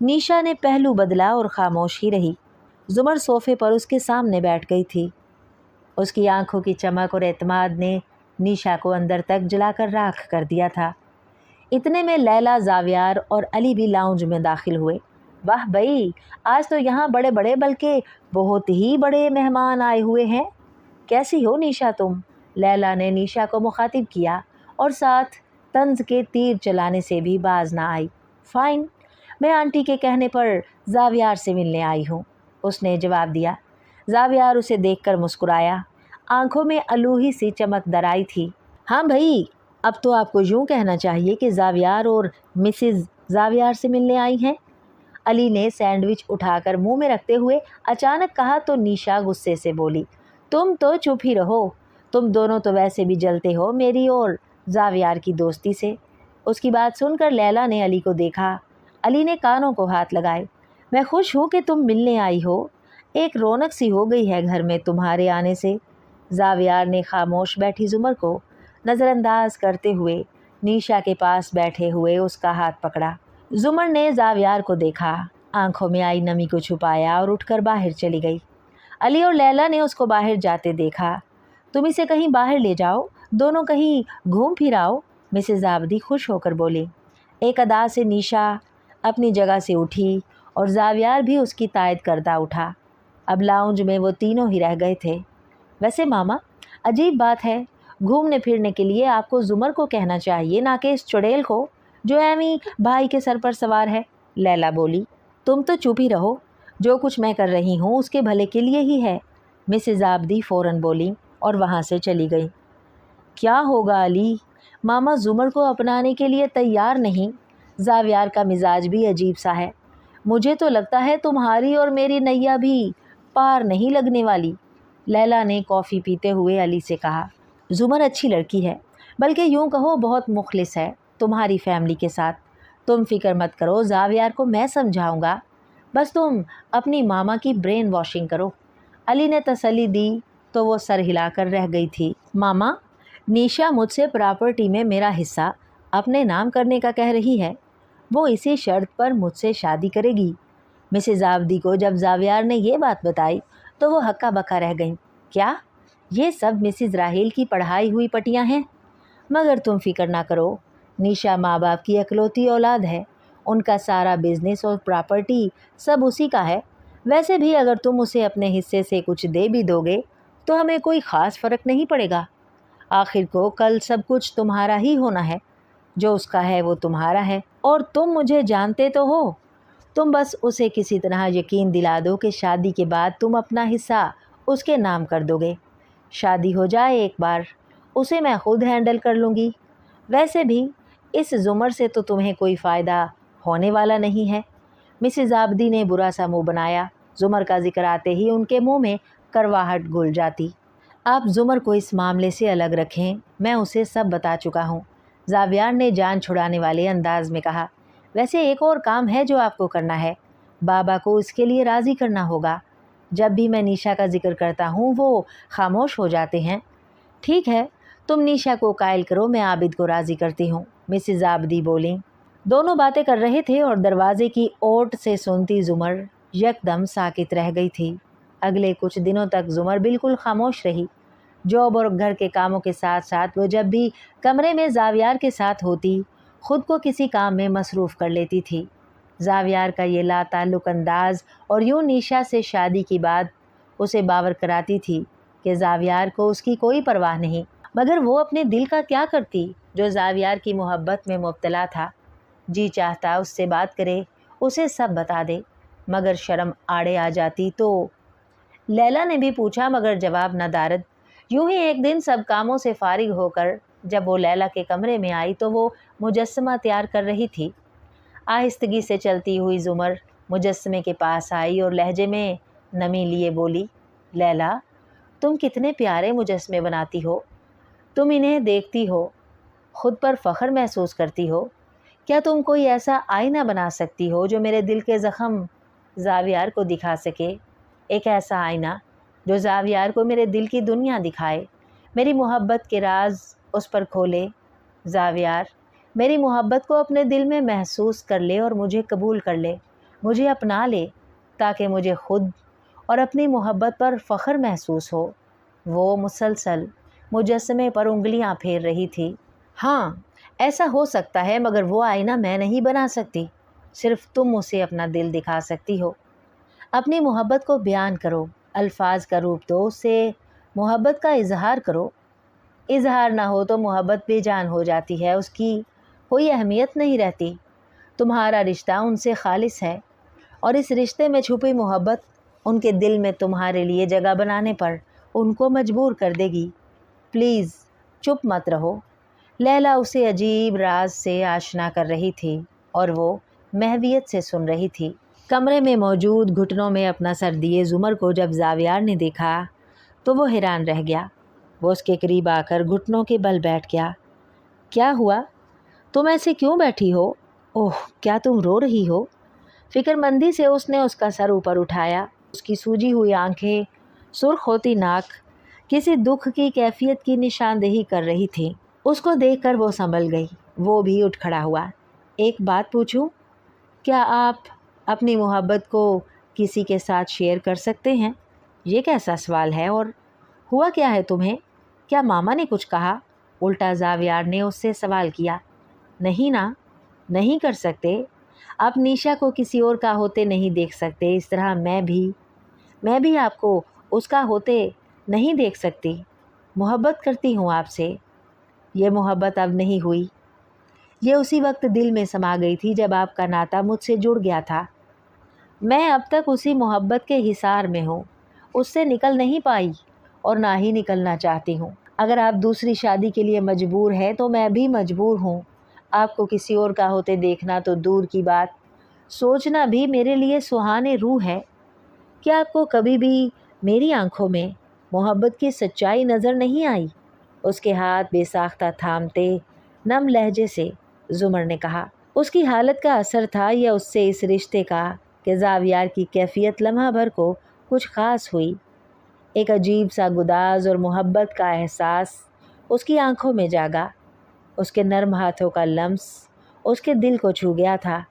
निशा ने पहलू बदला और ख़ामोश ही रही। ज़ुमर सोफ़े पर उसके सामने बैठ गई थी। उसकी आंखों की चमक और एतमाद ने निशा को अंदर तक जलाकर राख कर दिया था। इतने में लैला, ज़ावियार और अली भी लाउंज में दाखिल हुए। वाह भई, आज तो यहाँ बड़े बड़े बल्कि बहुत ही बड़े मेहमान आए हुए हैं। कैसी हो निशा तुम? लैला ने निशा को मुखातिब किया और साथ तंज के तीर चलाने से भी बाज ना आई। फ़ाइन, मैं आंटी के कहने पर ज़ावियार से मिलने आई हूँ, उसने जवाब दिया। ज़ावियार उसे देखकर मुस्कुराया। आंखों में अलूही सी चमक दराई थी। हाँ भई, अब तो आपको यूँ कहना चाहिए कि ज़ावियार और मिसेज़ ज़ावियार से मिलने आई हैं। अली ने सैंडविच उठाकर मुंह में रखते हुए अचानक कहा तो निशा गुस्से से बोली, तुम तो चुप ही रहो। तुम दोनों तो वैसे भी जलते हो मेरी और ज़ावियार की दोस्ती से। उसकी बात सुनकर लैला ने अली को देखा। अली ने कानों को हाथ लगाए। मैं खुश हूँ कि तुम मिलने आई हो। एक रौनक सी हो गई है घर में तुम्हारे आने से। ज़ावियार ने खामोश बैठी ज़ुमर को नज़रअंदाज करते हुए निशा के पास बैठे हुए उसका हाथ पकड़ा। ज़ुमर ने ज़ावियार को देखा, आंखों में आई नमी को छुपाया और उठकर बाहर चली गई। अली और लैला ने उसको बाहर जाते देखा। तुम इसे कहीं बाहर ले जाओ, दोनों कहीं घूम फिर आओ, मिसेज़ आबदी खुश होकर बोली। एक अदा से निशा अपनी जगह से उठी और ज़ावियार भी उसकी तायद करता उठा। अब लाउंज में वो तीनों ही रह गए थे। वैसे मामा, अजीब बात है, घूमने फिरने के लिए आपको ज़ुमर को कहना चाहिए, ना कि इस चुड़ैल को जो एमी भाई के सर पर सवार है, लैला बोली। तुम तो चुप ही रहो, जो कुछ मैं कर रही हूँ उसके भले के लिए ही है, मिसेज़ आबदी फ़ौरन बोली और वहाँ से चली गई। क्या होगा अली, मामा ज़ुमर को अपनाने के लिए तैयार नहीं। ज़ावियार का मिजाज भी अजीब सा है। मुझे तो लगता है तुम्हारी और मेरी नैया भी पार नहीं लगने वाली। लैला ने कॉफ़ी पीते हुए अली से कहा। ज़ुमर अच्छी लड़की है, बल्कि यूँ कहो बहुत मुखलिस है तुम्हारी फैमिली के साथ। तुम फिक्र मत करो, ज़ावियार को मैं समझाऊंगा। बस तुम अपनी मामा की ब्रेन वॉशिंग करो। अली ने तसल्ली दी तो वो सर हिलाकर रह गई थी। मामा, निशा मुझसे प्रॉपर्टी में मेरा हिस्सा अपने नाम करने का कह रही है। वो इसी शर्त पर मुझसे शादी करेगी। मिसेज आबदी को जब जावियार ने ये बात बताई तो वो हक्का बक्का रह गईं। क्या ये सब मिसेज राहेल की पढ़ाई हुई पटियां हैं? मगर तुम फिक्र ना करो, निशा माँ बाप की इकलौती औलाद है। उनका सारा बिजनेस और प्रॉपर्टी सब उसी का है। वैसे भी अगर तुम उसे अपने हिस्से से कुछ दे भी दोगे तो हमें कोई ख़ास फ़र्क नहीं पड़ेगा। आखिर को कल सब कुछ तुम्हारा ही होना है। जो उसका है वो तुम्हारा है। और तुम मुझे जानते तो हो। तुम बस उसे किसी तरह यकीन दिला दो कि शादी के बाद तुम अपना हिस्सा उसके नाम कर दोगे। शादी हो जाए एक बार, उसे मैं खुद हैंडल कर लूँगी। वैसे भी इस ज़ुमर से तो तुम्हें कोई फ़ायदा होने वाला नहीं है। मिसेज आबदी ने बुरा सा मुँह बनाया। ज़ुमर का जिक्र आते ही उनके मुँह में करवाहट घुल जाती। आप ज़ुमर को इस मामले से अलग रखें, मैं उसे सब बता चुका हूँ, जावियार ने जान छुड़ाने वाले अंदाज में कहा। वैसे एक और काम है जो आपको करना है। बाबा को इसके लिए राज़ी करना होगा। जब भी मैं निशा का जिक्र करता हूँ वो खामोश हो जाते हैं। ठीक है, तुम निशा को कायल करो, मैं आबिद को राज़ी करती हूँ, मिसेज आबदी बोलीं। दोनों बातें कर रहे थे और दरवाजे की ओट से सुनती ज़ुमर यकदम साकित रह गई थी। अगले कुछ दिनों तक ज़ुमर बिल्कुल खामोश रही। जॉब और घर के कामों के साथ साथ वो जब भी कमरे में जावियार के साथ होती खुद को किसी काम में मसरूफ़ कर लेती थी। जावियार का ये लाताल्लुक़ अंदाज़ और यूँ निशा से शादी की बात उसे बावर कराती थी कि जावियार को उसकी कोई परवाह नहीं। मगर वो अपने दिल का क्या करती जो जावियार की मोहब्बत में मुब्तला था। जी चाहता उससे बात करे, उसे सब बता दे, मगर शर्म आड़े आ जाती तो। लैला ने भी पूछा मगर जवाब न दारद। यूं ही एक दिन सब कामों से फारिग होकर जब वो लैला के कमरे में आई तो वो मुजस्समा तैयार कर रही थी। आहिस्तगी से चलती हुई ज़ुमर मुजस्समे के पास आई और लहजे में नमी लिए बोली, लैला, तुम कितने प्यारे मुजस्समे बनाती हो। तुम इन्हें देखती हो, खुद पर फ़ख्र महसूस करती हो। क्या तुम कोई ऐसा आईना बना सकती हो जो मेरे दिल के ज़ख़म जावियार को दिखा सके? एक ऐसा आईना जो जावियार को मेरे दिल की दुनिया दिखाए, मेरी मोहब्बत के राज उस पर खोले। जावियार मेरी मोहब्बत को अपने दिल में महसूस कर ले और मुझे कबूल कर ले, मुझे अपना ले, ताकि मुझे खुद और अपनी मोहब्बत पर फ़ख्र महसूस हो। वो मुसलसल मुजस्समे पर उंगलियां फेर रही थी। हाँ, ऐसा हो सकता है, मगर वो आईना मैं नहीं बना सकती। सिर्फ तुम उसे अपना दिल दिखा सकती हो। अपनी मोहब्बत को बयान करो, अल्फाज का रूप दो, उससे मोहब्बत का इजहार करो। इजहार ना हो तो मोहब्बत बेजान हो जाती है, उसकी कोई अहमियत नहीं रहती। तुम्हारा रिश्ता उनसे खालिस है और इस रिश्ते में छुपी मोहब्बत उनके दिल में तुम्हारे लिए जगह बनाने पर उनको मजबूर कर देगी। प्लीज़ चुप मत रहो। लैला उसे अजीब राज से आशना कर रही थी और वो महवियत से सुन रही थी। कमरे में मौजूद घुटनों में अपना सर दिए ज़ुमर को जब जावियार ने देखा तो वो हैरान रह गया। वो उसके करीब आकर घुटनों के बल बैठ गया। क्या हुआ? तुम ऐसे क्यों बैठी हो? ओह, क्या तुम रो रही हो? फिक्रमंदी से उसने उसका सर ऊपर उठाया। उसकी सूजी हुई आंखें, सुर्ख होती नाक किसी दुख की कैफियत की निशानदेही कर रही थी। उसको देखकर वो संभल गई। वो भी उठ खड़ा हुआ। एक बात पूछूं? क्या आप अपनी मोहब्बत को किसी के साथ शेयर कर सकते हैं? ये कैसा सवाल है? और हुआ क्या है तुम्हें? क्या मामा ने कुछ कहा? उल्टा जावियार ने उससे सवाल किया। नहीं ना, नहीं कर सकते। आप निशा को किसी और का होते नहीं देख सकते, इस तरह मैं भी आपको उसका होते नहीं देख सकती। मोहब्बत करती हूँ आपसे। ये मोहब्बत अब नहीं हुई, ये उसी वक्त दिल में समा गई थी जब आपका नाता मुझसे जुड़ गया था। मैं अब तक उसी मोहब्बत के हिसार में हूँ, उससे निकल नहीं पाई और ना ही निकलना चाहती हूँ। अगर आप दूसरी शादी के लिए मजबूर हैं तो मैं भी मजबूर हूँ। आपको किसी और का होते देखना तो दूर की बात, सोचना भी मेरे लिए सुहाने रूह है। क्या आपको कभी भी मेरी आंखों में मोहब्बत की सच्चाई नज़र नहीं आई? उसके हाथ बेसाख्ता थामते नम लहजे से ज़ुमर ने कहा। उसकी हालत का असर था या उससे इस रिश्ते का कि ज़ावियार की कैफियत लम्हा भर को कुछ ख़ास हुई। एक अजीब सा गुदाज और मोहब्बत का एहसास उसकी आंखों में जागा। उसके नर्म हाथों का लम्स उसके दिल को छू गया था।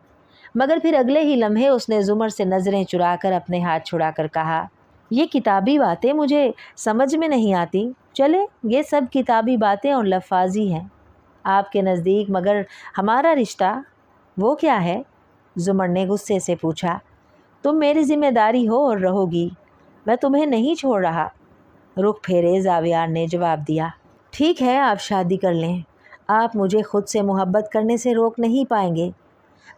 मगर फिर अगले ही लम्हे उसने ज़ुमर से नज़रें चुराकर अपने हाथ छुड़ाकर कहा, ये किताबी बातें मुझे समझ में नहीं आती। चले, ये सब किताबी बातें और लफाजी हैं आपके नज़दीक, मगर हमारा रिश्ता वो क्या है? ज़ुमर ने गुस्से से पूछा। तुम मेरी ज़िम्मेदारी हो और रहोगी, मैं तुम्हें नहीं छोड़ रहा। रुख फेरे ज़ावियार ने जवाब दिया। ठीक है, आप शादी कर लें, आप मुझे खुद से मोहब्बत करने से रोक नहीं पाएंगे।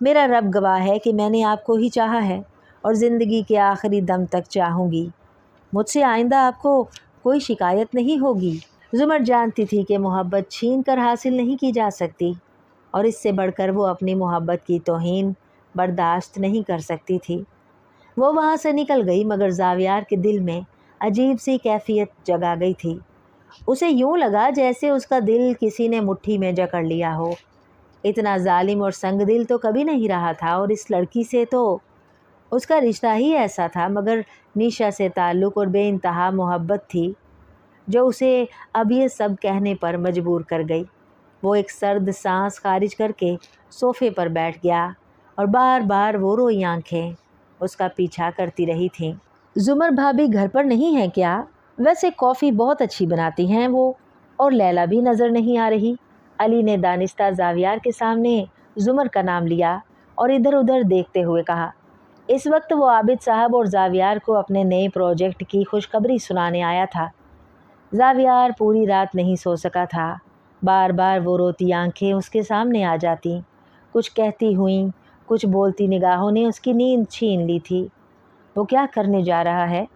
मेरा रब गवाह है कि मैंने आपको ही चाहा है और ज़िंदगी के आखिरी दम तक चाहूँगी। मुझसे आइंदा आपको कोई शिकायत नहीं होगी। ज़ुमर जानती थी कि मोहब्बत छीन कर हासिल नहीं की जा सकती और इससे बढ़कर वो अपनी मोहब्बत की तौहीन बर्दाश्त नहीं कर सकती थी। वो वहाँ से निकल गई, मगर ज़ावियार के दिल में अजीब सी कैफियत जगा गई थी। उसे यूँ लगा जैसे उसका दिल किसी ने मुट्ठी में जकड़ लिया हो। इतना जालिम और संग दिल तो कभी नहीं रहा था, और इस लड़की से तो उसका रिश्ता ही ऐसा था। मगर निशा से ताल्लुक़ और बेइंतहा मोहब्बत थी जो उसे अब ये सब कहने पर मजबूर कर गई। वो एक सर्द सांस खारिज करके सोफ़े पर बैठ गया और बार बार वो रोई आंखें उसका पीछा करती रही थीं। ज़ुमर भाभी घर पर नहीं है क्या? वैसे कॉफ़ी बहुत अच्छी बनाती हैं वो, और लैला भी नज़र नहीं आ रही। अली ने दानिस्ता ज़ावियार के सामने ज़ुमर का नाम लिया और इधर उधर देखते हुए कहा। इस वक्त वो आबिद साहब और ज़ावियार को अपने नए प्रोजेक्ट की खुशखबरी सुनाने आया था। ज़ावियार पूरी रात नहीं सो सका था। बार बार वो रोती आंखें उसके सामने आ जाती। कुछ कहती हुई, कुछ बोलती निगाहों ने उसकी नींद छीन ली थी। वो क्या करने जा रहा है?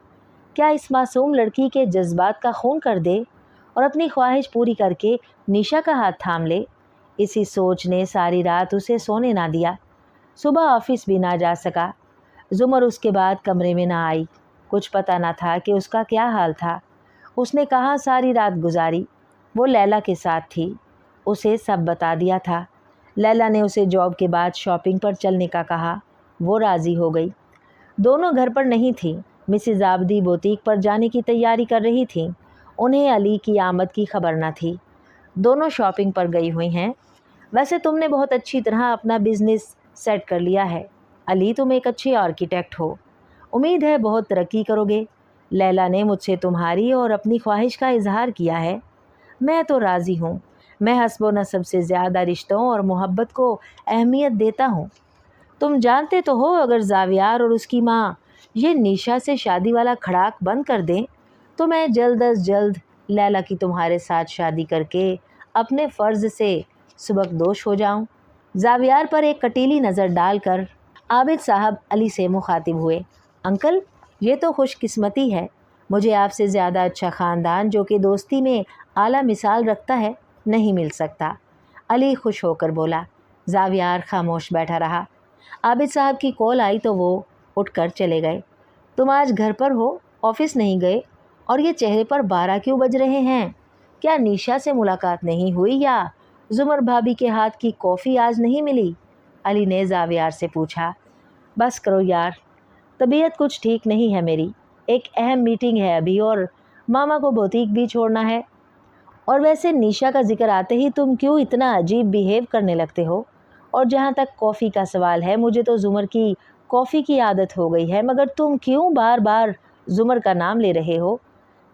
क्या इस मासूम लड़की के जज्बात का खून कर दे और अपनी ख्वाहिश पूरी करके निशा का हाथ थाम ले? इसी सोच ने सारी रात उसे सोने ना दिया। सुबह ऑफिस भी ना जा सका। ज़ुमर उसके बाद कमरे में ना आई। कुछ पता ना था कि उसका क्या हाल था। उसने कहाँ सारी रात गुजारी? वो लैला के साथ थी। उसे सब बता दिया था। लैला ने उसे जॉब के बाद शॉपिंग पर चलने का कहा। वो राज़ी हो गई। दोनों घर पर नहीं थी। मिसेज़ आबदी बुटीक पर जाने की तैयारी कर रही थी। उन्हें अली की आमद की खबर न थी। दोनों शॉपिंग पर गई हुई हैं। वैसे तुमने बहुत अच्छी तरह अपना बिजनेस सेट कर लिया है अली, तुम एक अच्छे आर्किटेक्ट हो। उम्मीद है बहुत तरक्की करोगे। लैला ने मुझसे तुम्हारी और अपनी ख्वाहिश का इजहार किया है। मैं तो राज़ी हूँ। मैं हस्ब व नसब से ज़्यादा रिश्तों और मोहब्बत को अहमियत देता हूँ। तुम जानते तो हो, अगर ज़ावियार और उसकी माँ ये निशा से शादी वाला खड़ाक बंद कर दें तो मैं जल्द अज जल्द लैला की तुम्हारे साथ शादी करके अपने फ़र्ज़ से सुबकदोश हो जाऊं। ज़ावियार पर एक कटीली नज़र डालकर आबिद साहब अली से मुखातिब हुए। अंकल, ये तो खुशकिस्मती है। मुझे आपसे ज़्यादा अच्छा ख़ानदान जो कि दोस्ती में आला मिसाल रखता है नहीं मिल सकता। अली खुश होकर बोला। ज़ावियार खामोश बैठा रहा। आबिद साहब की कॉल आई तो वो उठकर चले गए। तुम आज घर पर हो, ऑफिस नहीं गए, और ये चेहरे पर 12 क्यों बज रहे हैं? क्या निशा से मुलाकात नहीं हुई या ज़ुमर भाभी के हाथ की कॉफ़ी आज नहीं मिली? अली ने ज़ावियार से पूछा। बस करो यार, तबीयत कुछ ठीक नहीं है मेरी। एक अहम मीटिंग है अभी और मामा को बुटीक भी छोड़ना है। और वैसे निशा का जिक्र आते ही तुम क्यों इतना अजीब बिहेव करने लगते हो? और जहाँ तक कॉफ़ी का सवाल है, मुझे तो ज़ुमर की कॉफ़ी की आदत हो गई है, मगर तुम क्यों बार बार ज़ुमर का नाम ले रहे हो?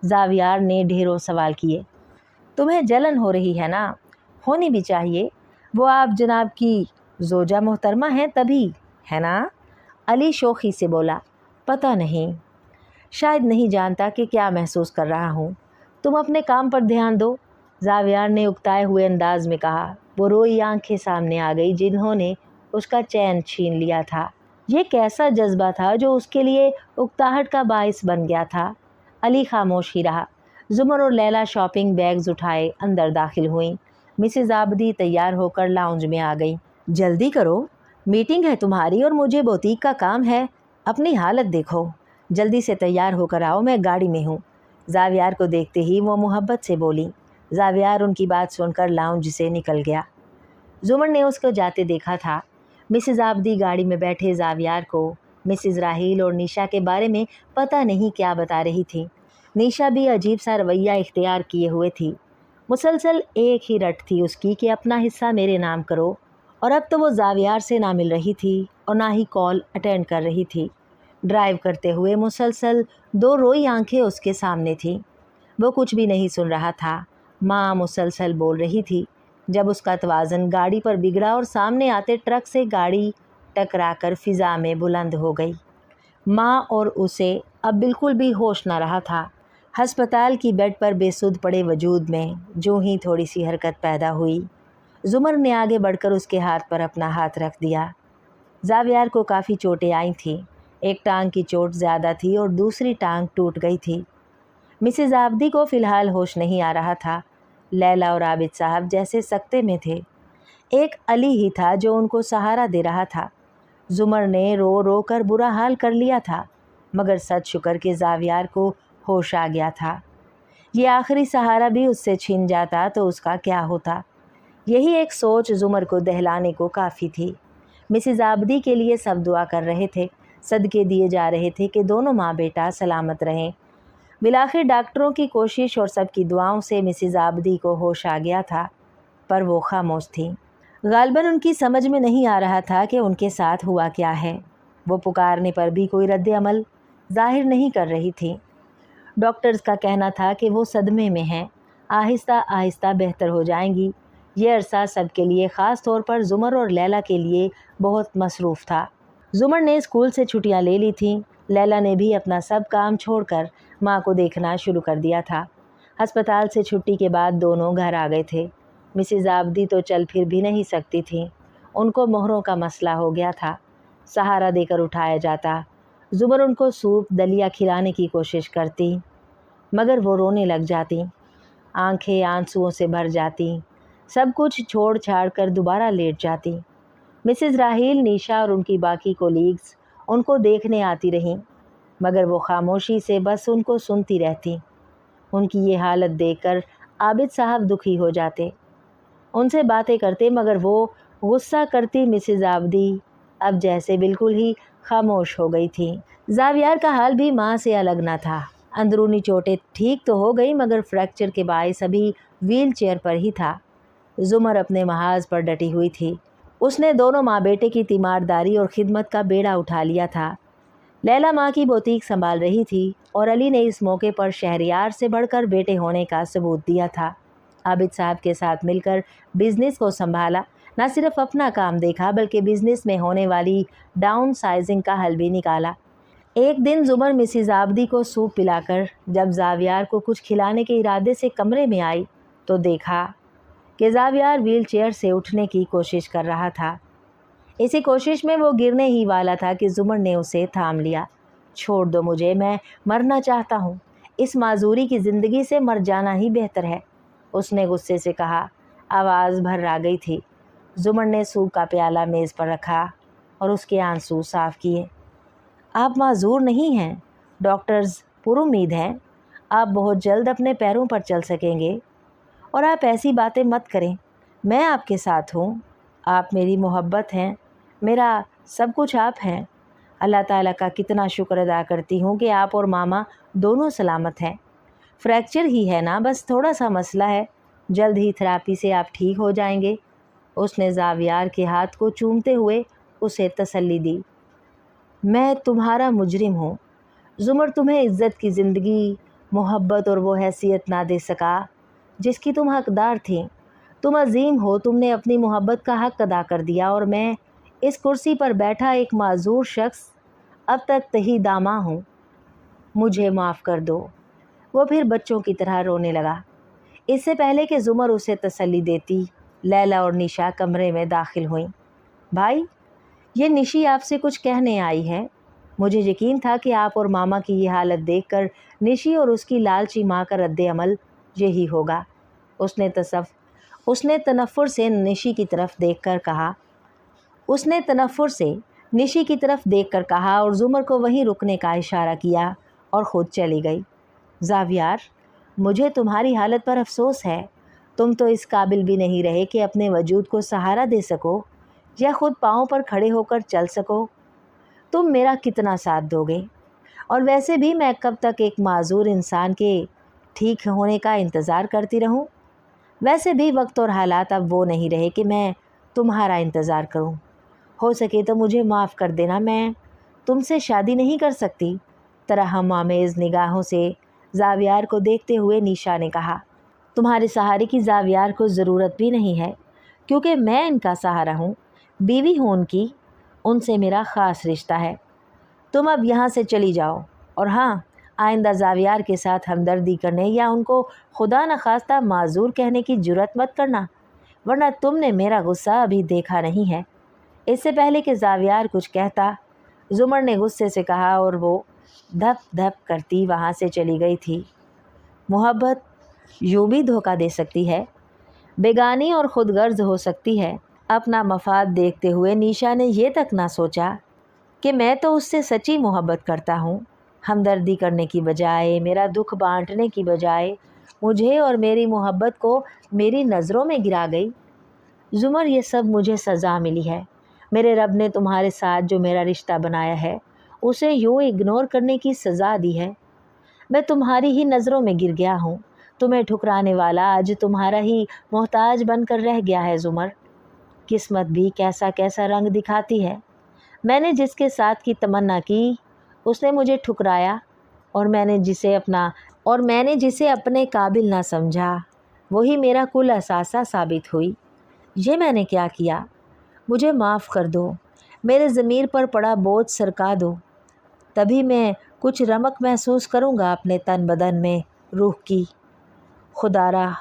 ज़ावियार ने ढेरों सवाल किए। तुम्हें जलन हो रही है ना? होनी भी चाहिए। वो आप जनाब की ज़ोजा मोहतरमा हैं तभी, है ना? अली शोखी से बोला। पता नहीं, शायद नहीं जानता कि क्या महसूस कर रहा हूँ। तुम अपने काम पर ध्यान दो, ज़ावियार ने उकताए हुए अंदाज में कहा। वो रोई आंखें सामने आ गई जिन्होंने उसका चैन छीन लिया था। ये कैसा जज्बा था जो उसके लिए उकताहट का बाइस बन गया था? अली खामोश ही रहा। ज़ुमर और लैला शॉपिंग बैग्स उठाए अंदर दाखिल हुईं। मिसेज़ आबदी तैयार होकर लाउंज में आ गई। जल्दी करो, मीटिंग है तुम्हारी और मुझे बुटीक का काम है। अपनी हालत देखो, जल्दी से तैयार होकर आओ, मैं गाड़ी में हूँ। ज़ावियार को देखते ही वो मोहब्बत से बोली। ज़ावियार उनकी बात सुनकर लाउंज से निकल गया। ज़ुमर ने उसको जाते देखा था। मिसेज़ आबदी गाड़ी में बैठे ज़ावियार को मिसिज़ राहील और निशा के बारे में पता नहीं क्या बता रही थी। निशा भी अजीब सा रवैया इख्तियार किए हुए थी। मुसलसल एक ही रट थी उसकी कि अपना हिस्सा मेरे नाम करो, और अब तो वो ज़ावियार से ना मिल रही थी और ना ही कॉल अटेंड कर रही थी। ड्राइव करते हुए मुसलसल दो रोई आंखें उसके सामने थीं। वो कुछ भी नहीं सुन रहा था। माँ मुसलसल बोल रही थी। जब उसका तवाज़न गाड़ी पर बिगड़ा और सामने आते ट्रक से गाड़ी टकराकर फ़िज़ा में बुलंद हो गई। माँ और उसे अब बिल्कुल भी होश न रहा था। हस्पताल की बेड पर बेसुध पड़े वजूद में जो ही थोड़ी सी हरकत पैदा हुई, ज़ुमर ने आगे बढ़कर उसके हाथ पर अपना हाथ रख दिया। ज़ावियार को काफ़ी चोटें आई थीं। एक टांग की चोट ज़्यादा थी और दूसरी टांग टूट गई थी। मिसेज़ आबदी को फ़िलहाल होश नहीं आ रहा था। लैला और आबिद साहब जैसे सकते में थे। एक अली ही था जो उनको सहारा दे रहा था। ज़ुमर ने रो रो कर बुरा हाल कर लिया था, मगर सच शुक्र के ज़ावियार को होश आ गया था। ये आखिरी सहारा भी उससे छिन जाता तो उसका क्या होता। यही एक सोच ज़ुमर को दहलाने को काफ़ी थी। मिसेज़ आबदी के लिए सब दुआ कर रहे थे, सदके दिए जा रहे थे कि दोनों माँ बेटा सलामत रहें। बिलाखिर डॉक्टरों की कोशिश और सबकी दुआओं से मिसेज़ आबदी को होश आ गया था, पर वो खामोश थी। गालबन उनकी समझ में नहीं आ रहा था कि उनके साथ हुआ क्या है। वो पुकारने पर भी कोई रद्द अमल ज़ाहिर नहीं कर रही थी। डॉक्टर्स का कहना था कि वो सदमे में हैं, आहिस्ता आहिस्ता बेहतर हो जाएंगी। ये अरसा सबके लिए, ख़ास तौर पर ज़ुमर और लैला के लिए बहुत मसरूफ़ था। ज़ुमर ने स्कूल से छुट्टियां ले ली थीं। लैला ने भी अपना सब काम छोड़कर माँ को देखना शुरू कर दिया था। अस्पताल से छुट्टी के बाद दोनों घर आ गए थे। मिसेज़ आबदी तो चल फिर भी नहीं सकती थीं। उनको मोहरों का मसला हो गया था। सहारा देकर उठाया जाता। ज़ुमर उनको सूप दलिया खिलाने की कोशिश करती, मगर वो रोने लग जाती। आंखें आंसुओं से भर जाती। सब कुछ छोड़ छाड़ कर दोबारा लेट जाती। मिसेज़ राहील, निशा और उनकी बाकी कोलीग्स उनको देखने आती रहीं, मगर वो खामोशी से बस उनको सुनती रहती। उनकी ये हालत देखकर आबिद साहब दुखी हो जाते, उनसे बातें करते, मगर वो गुस्सा करती मिसेज़ आबदी अब जैसे बिल्कुल ही खामोश हो गई थी। ज़ावियार का हाल भी माँ से अलग ना था। अंदरूनी चोटें ठीक तो हो गई, मगर फ्रैक्चर के बायस अभी व्हील चेयर पर ही था। ज़ुमर अपने महाज पर डटी हुई थी। उसने दोनों माँ बेटे की तीमारदारी और खिदमत का बेड़ा उठा लिया था। लैला माँ की बोतीक संभाल रही थी और अली ने इस मौके पर शहरियार से बढ़कर बेटे होने का सबूत दिया था। आबिद साहब के साथ मिलकर बिजनेस को संभाला। न सिर्फ अपना काम देखा, बल्कि बिजनेस में होने वाली डाउन साइजिंग का हल भी निकाला। एक दिन ज़ुमर मिसेज़ आबदी को सूप पिलाकर जब ज़ावियार को कुछ खिलाने के इरादे से कमरे में आई तो देखा कि ज़ावियार व्हील चेयर से उठने की कोशिश कर रहा था। इसी कोशिश में वो गिरने ही वाला था कि ज़ुमर ने उसे थाम लिया। छोड़ दो मुझे, मैं मरना चाहता हूँ। इस माजूरी की ज़िंदगी से मर जाना ही बेहतर है, उसने गुस्से से कहा। आवाज़ भर आ गई थी। ज़ुमर ने सूप का प्याला मेज़ पर रखा और उसके आंसू साफ़ किए। आप माजूर नहीं हैं, डॉक्टर्स पुरुम्मीद हैं। आप बहुत जल्द अपने पैरों पर चल सकेंगे। और आप ऐसी बातें मत करें, मैं आपके साथ हूँ। आप मेरी मोहब्बत हैं, मेरा सब कुछ आप हैं। अल्लाह ताला का कितना शुक्र अदा करती हूँ कि आप और मामा दोनों सलामत हैं। फ्रैक्चर ही है ना, बस थोड़ा सा मसला है, जल्द ही थेरेपी से आप ठीक हो जाएंगे। उसने ज़ावियार के हाथ को चूमते हुए उसे तसल्ली दी। मैं तुम्हारा मुजरिम हूँ। ज़ुमर तुम्हें इज़्ज़त की ज़िंदगी, मोहब्बत और वो हैसियत ना दे सका जिसकी तुम हकदार थी। तुम अजीम हो, तुमने अपनी मोहब्बत का हक अदा कर दिया और मैं इस कुर्सी पर बैठा एक माजूर शख्स अब तक तही दामा हूँ। मुझे माफ़ कर दो। वो फिर बच्चों की तरह रोने लगा। इससे पहले कि ज़ुमर उसे तसल्ली देती, लैला और निशा कमरे में दाखिल हुईं। भाई, ये निशी आपसे कुछ कहने आई है। मुझे यकीन था कि आप और मामा की ये हालत देखकर निशी और उसकी लालची माँ का रद्द अमल यही होगा। उसने तनफ़ुर से निशी की तरफ देखकर कहा और ज़ुमर को वहीं रुकने का इशारा किया और ख़ुद चली गई। ज़ावियार, मुझे तुम्हारी हालत पर अफसोस है। तुम तो इस काबिल भी नहीं रहे कि अपने वजूद को सहारा दे सको या ख़ुद पाँव पर खड़े होकर चल सको। तुम मेरा कितना साथ दोगे? और वैसे भी मैं कब तक एक माजूर इंसान के ठीक होने का इंतज़ार करती रहूं? वैसे भी वक्त और हालात अब वो नहीं रहे कि मैं तुम्हारा इंतज़ार करूं। हो सके तो मुझे माफ़ कर देना, मैं तुमसे शादी नहीं कर सकती। तरहम आमेज़ निगाहों से ज़ावियार को देखते हुए निशा ने कहा, तुम्हारे सहारे की ज़ावियार को ज़रूरत भी नहीं है, क्योंकि मैं इनका सहारा हूँ, बीवी हूँ उनकी, उनसे मेरा ख़ास रिश्ता है। तुम अब यहाँ से चली जाओ, और हाँ, आइंदा ज़ावियार के साथ हमदर्दी करने या उनको खुदा न खास्ता माजूर कहने की जुर्रत मत करना, वरना तुमने मेरा गुस्सा अभी देखा नहीं है। इससे पहले कि ज़ावियार कुछ कहता, ज़ुमर ने गुस्से से कहा और वो धप धप करती वहाँ से चली गई थी। मोहब्बत यूँ भी धोखा दे सकती है, बेगानी और खुदगर्ज हो सकती है। अपना मफाद देखते हुए निशा ने ये तक ना सोचा कि मैं तो उससे सच्ची मोहब्बत करता हूँ। हमदर्दी करने की बजाय, मेरा दुख बांटने की बजाय मुझे और मेरी मोहब्बत को मेरी नज़रों में गिरा गई। ज़ुमर, ये सब मुझे सज़ा मिली है। मेरे रब ने तुम्हारे साथ जो मेरा रिश्ता बनाया है उसे यूँ इग्नोर करने की सज़ा दी है। मैं तुम्हारी ही नज़रों में गिर गया हूँ। तुम्हें ठुकराने वाला आज तुम्हारा ही मोहताज बनकर रह गया है। ज़ुमर, किस्मत भी कैसा कैसा रंग दिखाती है। मैंने जिसके साथ की तमन्ना की उसने मुझे ठुकराया, और मैंने जिसे अपने काबिल ना समझा वही मेरा कुल असासा साबित हुई। ये मैंने क्या किया? मुझे माफ़ कर दो, मेरे ज़मीर पर पड़ा बोझ सरका दो, तभी मैं कुछ रमक महसूस करूँगा अपने तन बदन में, रूह की। खुदारा,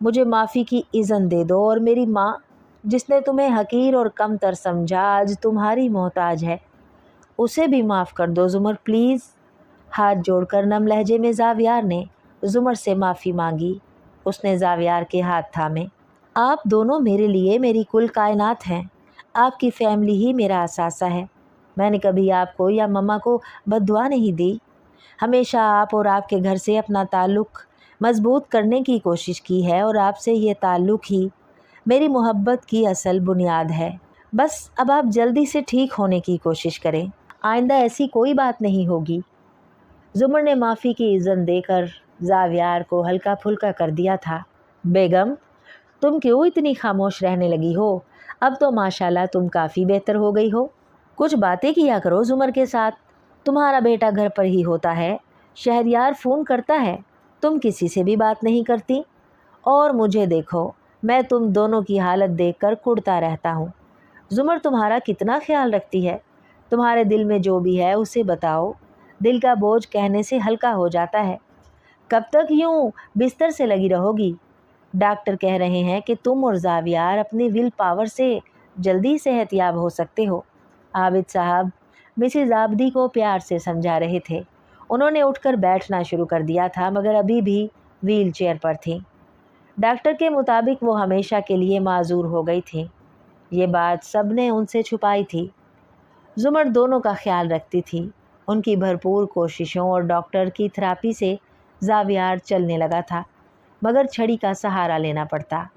मुझे माफ़ी की इज़्ज़त दे दो, और मेरी माँ जिसने तुम्हें हकीर और कमतर समझा आज तुम्हारी मोहताज है, उसे भी माफ़ कर दो ज़ुमर, प्लीज़। हाथ जोड़कर नम लहजे में ज़ावियार ने ज़ुमर से माफ़ी मांगी। उसने ज़ावियार के हाथ थामे। आप दोनों मेरे लिए मेरी कुल कायनात हैं। आपकी फैमिली ही मेरा असासा है। मैंने कभी आपको या मम्मा को बद्दुआ नहीं दी। हमेशा आप और आपके घर से अपना ताल्लुक़ मज़बूत करने की कोशिश की है, और आपसे ये ताल्लुक़ ही मेरी मोहब्बत की असल बुनियाद है। बस अब आप जल्दी से ठीक होने की कोशिश करें, आइंदा ऐसी कोई बात नहीं होगी। ज़ुमर ने माफ़ी की इज़्ज़त देकर ज़ावियार को हल्का फुल्का कर दिया था। बेगम, तुम क्यों इतनी खामोश रहने लगी हो? अब तो माशाल्लाह तुम काफ़ी बेहतर हो गई हो। कुछ बातें किया करो ज़ुमर के साथ। तुम्हारा बेटा घर पर ही होता है, शहरयार फ़ोन करता है, तुम किसी से भी बात नहीं करती। और मुझे देखो, मैं तुम दोनों की हालत देखकर कुढ़ता रहता हूँ। ज़ुमर तुम्हारा कितना ख्याल रखती है। तुम्हारे दिल में जो भी है उसे बताओ। दिल का बोझ कहने से हल्का हो जाता है। कब तक यूँ बिस्तर से लगी रहोगी? डॉक्टर कह रहे हैं कि तुम और ज़ावियार अपनी विल पावर से जल्दी सेहतयाब हो सकते हो। आबिद साहब मिसिज़ आबदी को प्यार से समझा रहे थे। उन्होंने उठकर बैठना शुरू कर दिया था, मगर अभी भी व्हील चेयर पर थीं। डॉक्टर के मुताबिक वो हमेशा के लिए माजूर हो गई थी। ये बात सब ने उनसे छुपाई थी। ज़ुमर दोनों का ख्याल रखती थी। उनकी भरपूर कोशिशों और डॉक्टर की थेरेपी से ज़ावियार चलने लगा था, मगर छड़ी का सहारा लेना पड़ता।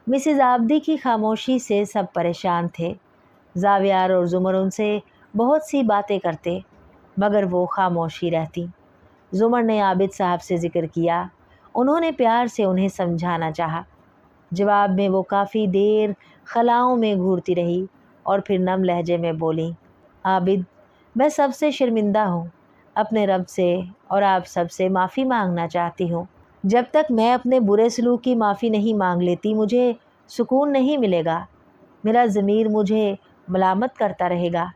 मिसिज़ आबदी की खामोशी से सब परेशान थे। ज़ावियार और ज़ुमर उनसे बहुत सी बातें करते, मगर वो खामोश ही रहती। ज़ुमर ने आबिद साहब से ज़िक्र किया। उन्होंने प्यार से उन्हें समझाना चाहा। जवाब में वो काफ़ी देर खलाओं में घूरती रही और फिर नम लहजे में बोली, आबिद, मैं सबसे शर्मिंदा हूँ, अपने रब से और आप सबसे माफ़ी मांगना चाहती हूँ। जब तक मैं अपने बुरे सलूक की माफ़ी नहीं मांग लेती मुझे सुकून नहीं मिलेगा। मेरा ज़मीर मुझे मलामत करता रहेगा।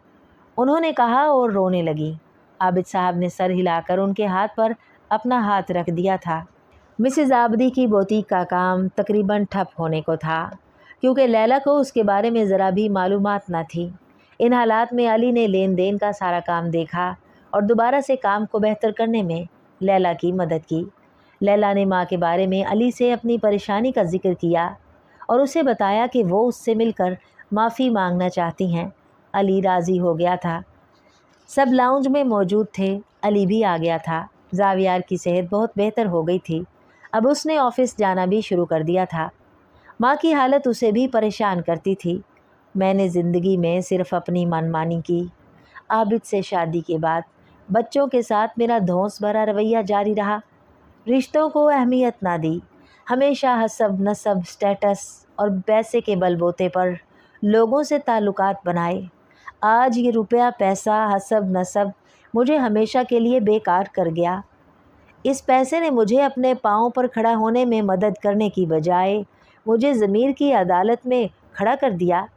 उन्होंने कहा और रोने लगी। आबिद साहब ने सर हिलाकर उनके हाथ पर अपना हाथ रख दिया था। मिसिज़ आबदी की बोतीक का काम तकरीबन ठप होने को था, क्योंकि लैला को उसके बारे में ज़रा भी मालूमात न थी। इन हालात में अली ने लेन देन का सारा काम देखा और दोबारा से काम को बेहतर करने में लैला की मदद की। लैला ने माँ के बारे में अली से अपनी परेशानी का जिक्र किया और उसे बताया कि वो उससे मिलकर माफ़ी मांगना चाहती हैं। अली राज़ी हो गया था। सब लाउंज में मौजूद थे। अली भी आ गया था। ज़ावियार की सेहत बहुत बेहतर हो गई थी। अब उसने ऑफ़िस जाना भी शुरू कर दिया था। माँ की हालत उसे भी परेशान करती थी। मैंने ज़िंदगी में सिर्फ़ अपनी मनमानी की। आबिद से शादी के बाद बच्चों के साथ मेरा धौंस भरा रवैया जारी रहा। रिश्तों को अहमियत ना दी। हमेशा हसब नसब स्टेटस और पैसे के बलबूते पर लोगों से ताल्लुकात बनाए। आज ये रुपया पैसा हसब नसब मुझे हमेशा के लिए बेकार कर गया। इस पैसे ने मुझे अपने पाँव पर खड़ा होने में मदद करने की बजाय मुझे ज़मीर की अदालत में खड़ा कर दिया।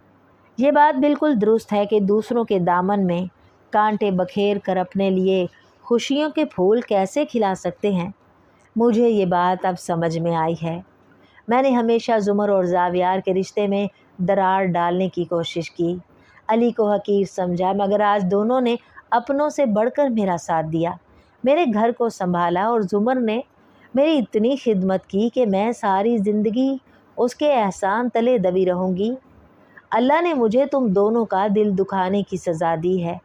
ये बात बिल्कुल दुरुस्त है कि दूसरों के दामन में कांटे बखेर कर अपने लिए खुशियों के फूल कैसे खिला सकते हैं। मुझे ये बात अब समझ में आई है। मैंने हमेशा ज़ुमर और ज़ावियार के रिश्ते में दरार डालने की कोशिश की। अली को हकीर समझा, मगर आज दोनों ने अपनों से बढ़कर मेरा साथ दिया, मेरे घर को संभाला और ज़ुमर ने मेरी इतनी खिदमत की कि मैं सारी ज़िंदगी उसके एहसान तले दबी रहूँगी। अल्लाह ने मुझे तुम दोनों का दिल दुखाने की सज़ा दी है।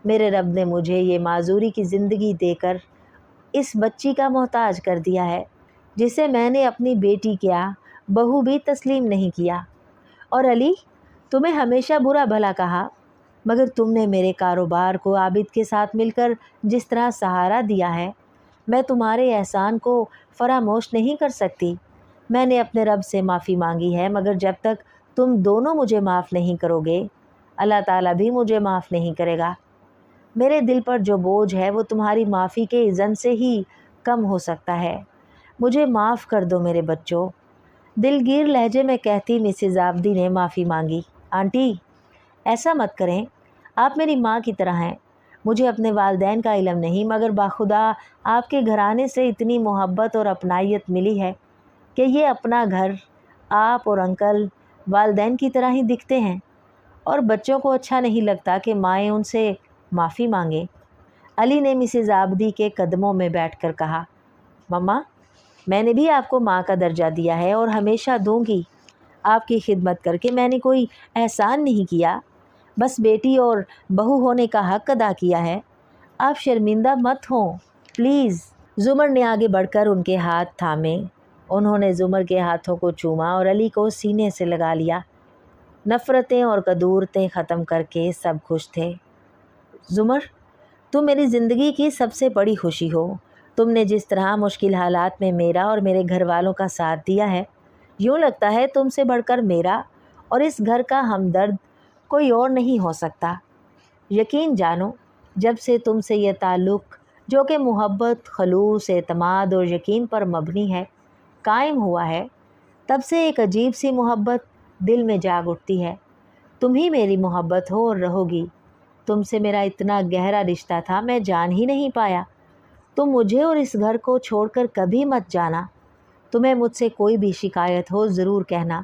मेरे रब ने मुझे ये माजूरी की ज़िंदगी देकर इस बच्ची का मोहताज कर दिया है, जिसे मैंने अपनी बेटी क्या बहू भी तस्लीम नहीं किया। और अली, तुम्हें हमेशा बुरा भला कहा, मगर तुमने मेरे कारोबार को आबिद के साथ मिलकर जिस तरह सहारा दिया है, मैं तुम्हारे एहसान को फरामोश नहीं कर सकती। मैंने अपने रब से माफ़ी मांगी है, मगर जब तक तुम दोनों मुझे माफ़ नहीं करोगे, अल्लाह ताला भी मुझे माफ़ नहीं करेगा। मेरे दिल पर जो बोझ है वो तुम्हारी माफ़ी के इज़न से ही कम हो सकता है। मुझे माफ़ कर दो मेरे बच्चों। दिलगीर लहजे में कहती मिसेज़ आबदी ने माफ़ी मांगी। आंटी, ऐसा मत करें, आप मेरी माँ की तरह हैं। मुझे अपने वालदैन का इल्म नहीं, मगर बाखुदा आपके घराने से इतनी मोहब्बत और अपनाइयत मिली है कि ये अपना घर आप और अंकल वालदैन की तरह ही दिखते हैं, और बच्चों को अच्छा नहीं लगता कि माएँ उनसे माफ़ी मांगे। अली ने मिसेज़ आबदी के कदमों में बैठकर कहा, मम्मा, मैंने भी आपको माँ का दर्जा दिया है और हमेशा दूंगी। आपकी खिदमत करके मैंने कोई एहसान नहीं किया, बस बेटी और बहू होने का हक़ अदा किया है। आप शर्मिंदा मत हों प्लीज़। ज़ुमर ने आगे बढ़कर उनके हाथ थामे। उन्होंने ज़ुमर के हाथों को चूमा और अली को सीने से लगा लिया। नफ़रतें और कदूरतें ख़त्म करके सब खुश थे। ज़ुमर, तुम मेरी ज़िंदगी की सबसे बड़ी खुशी हो। तुमने जिस तरह मुश्किल हालात में मेरा और मेरे घर वालों का साथ दिया है, यूँ लगता है तुमसे बढ़कर मेरा और इस घर का हमदर्द कोई और नहीं हो सकता। यकीन जानो, जब से तुमसे ये ताल्लुक़, जो कि मोहब्बत, खलूस, एतमाद और यकीन पर मबनी है, कायम हुआ है, तब से एक अजीब सी मोहब्बत दिल में जाग उठती है। तुम ही मेरी मोहब्बत हो और रहोगी। तुमसे मेरा इतना गहरा रिश्ता था, मैं जान ही नहीं पाया। तुम मुझे और इस घर को छोड़कर कभी मत जाना। तुम्हें मुझसे कोई भी शिकायत हो ज़रूर कहना,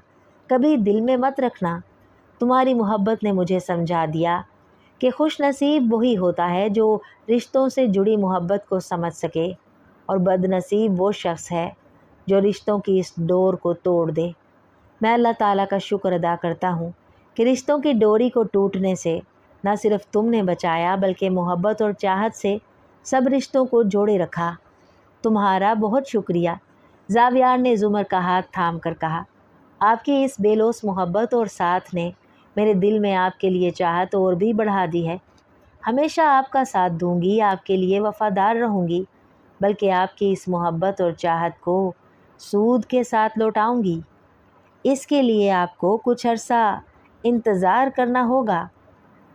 कभी दिल में मत रखना। तुम्हारी मोहब्बत ने मुझे समझा दिया कि खुश नसीब वही होता है जो रिश्तों से जुड़ी मोहब्बत को समझ सके, और बदनसीब वो शख्स है जो रिश्तों की इस डोर को तोड़ दे। मैं अल्लाह ताला का शुक्र अदा करता हूँ कि रिश्तों की डोरी को टूटने से न सिर्फ तुमने बचाया, बल्कि मोहब्बत और चाहत से सब रिश्तों को जोड़े रखा। तुम्हारा बहुत शुक्रिया। ज़ावियार ने ज़ुमर का हाथ थाम कर कहा, आपकी इस बेलौस मोहब्बत और साथ ने मेरे दिल में आपके लिए चाहत और भी बढ़ा दी है। हमेशा आपका साथ दूंगी, आपके लिए वफ़ादार रहूँगी, बल्कि आपकी इस मोहब्बत और चाहत को सूद के साथ लौटाऊँगी। इसके लिए आपको कुछ अरसा इंतज़ार करना होगा।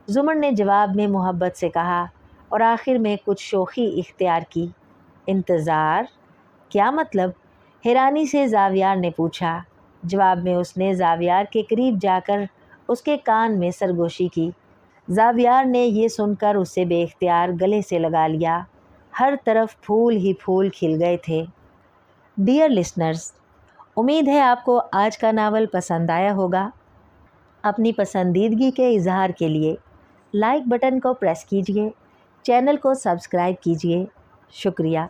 ज़ुमर ने जवाब में मोहब्बत से कहा और आखिर में कुछ शोखी इख्तियार की। इंतज़ार? क्या मतलब? हैरानी से ज़ावियार ने पूछा। जवाब में उसने ज़ावियार के करीब जाकर उसके कान में सरगोशी की। ज़ावियार ने ये सुनकर उसे बेख्तियार गले से लगा लिया। हर तरफ फूल ही फूल खिल गए थे। डियर लिसनर्स, उम्मीद है आपको आज का नावल पसंद आया होगा। अपनी पसंदीदगी के इजहार के लिए लाइक बटन को प्रेस कीजिए, चैनल को सब्सक्राइब कीजिए। शुक्रिया।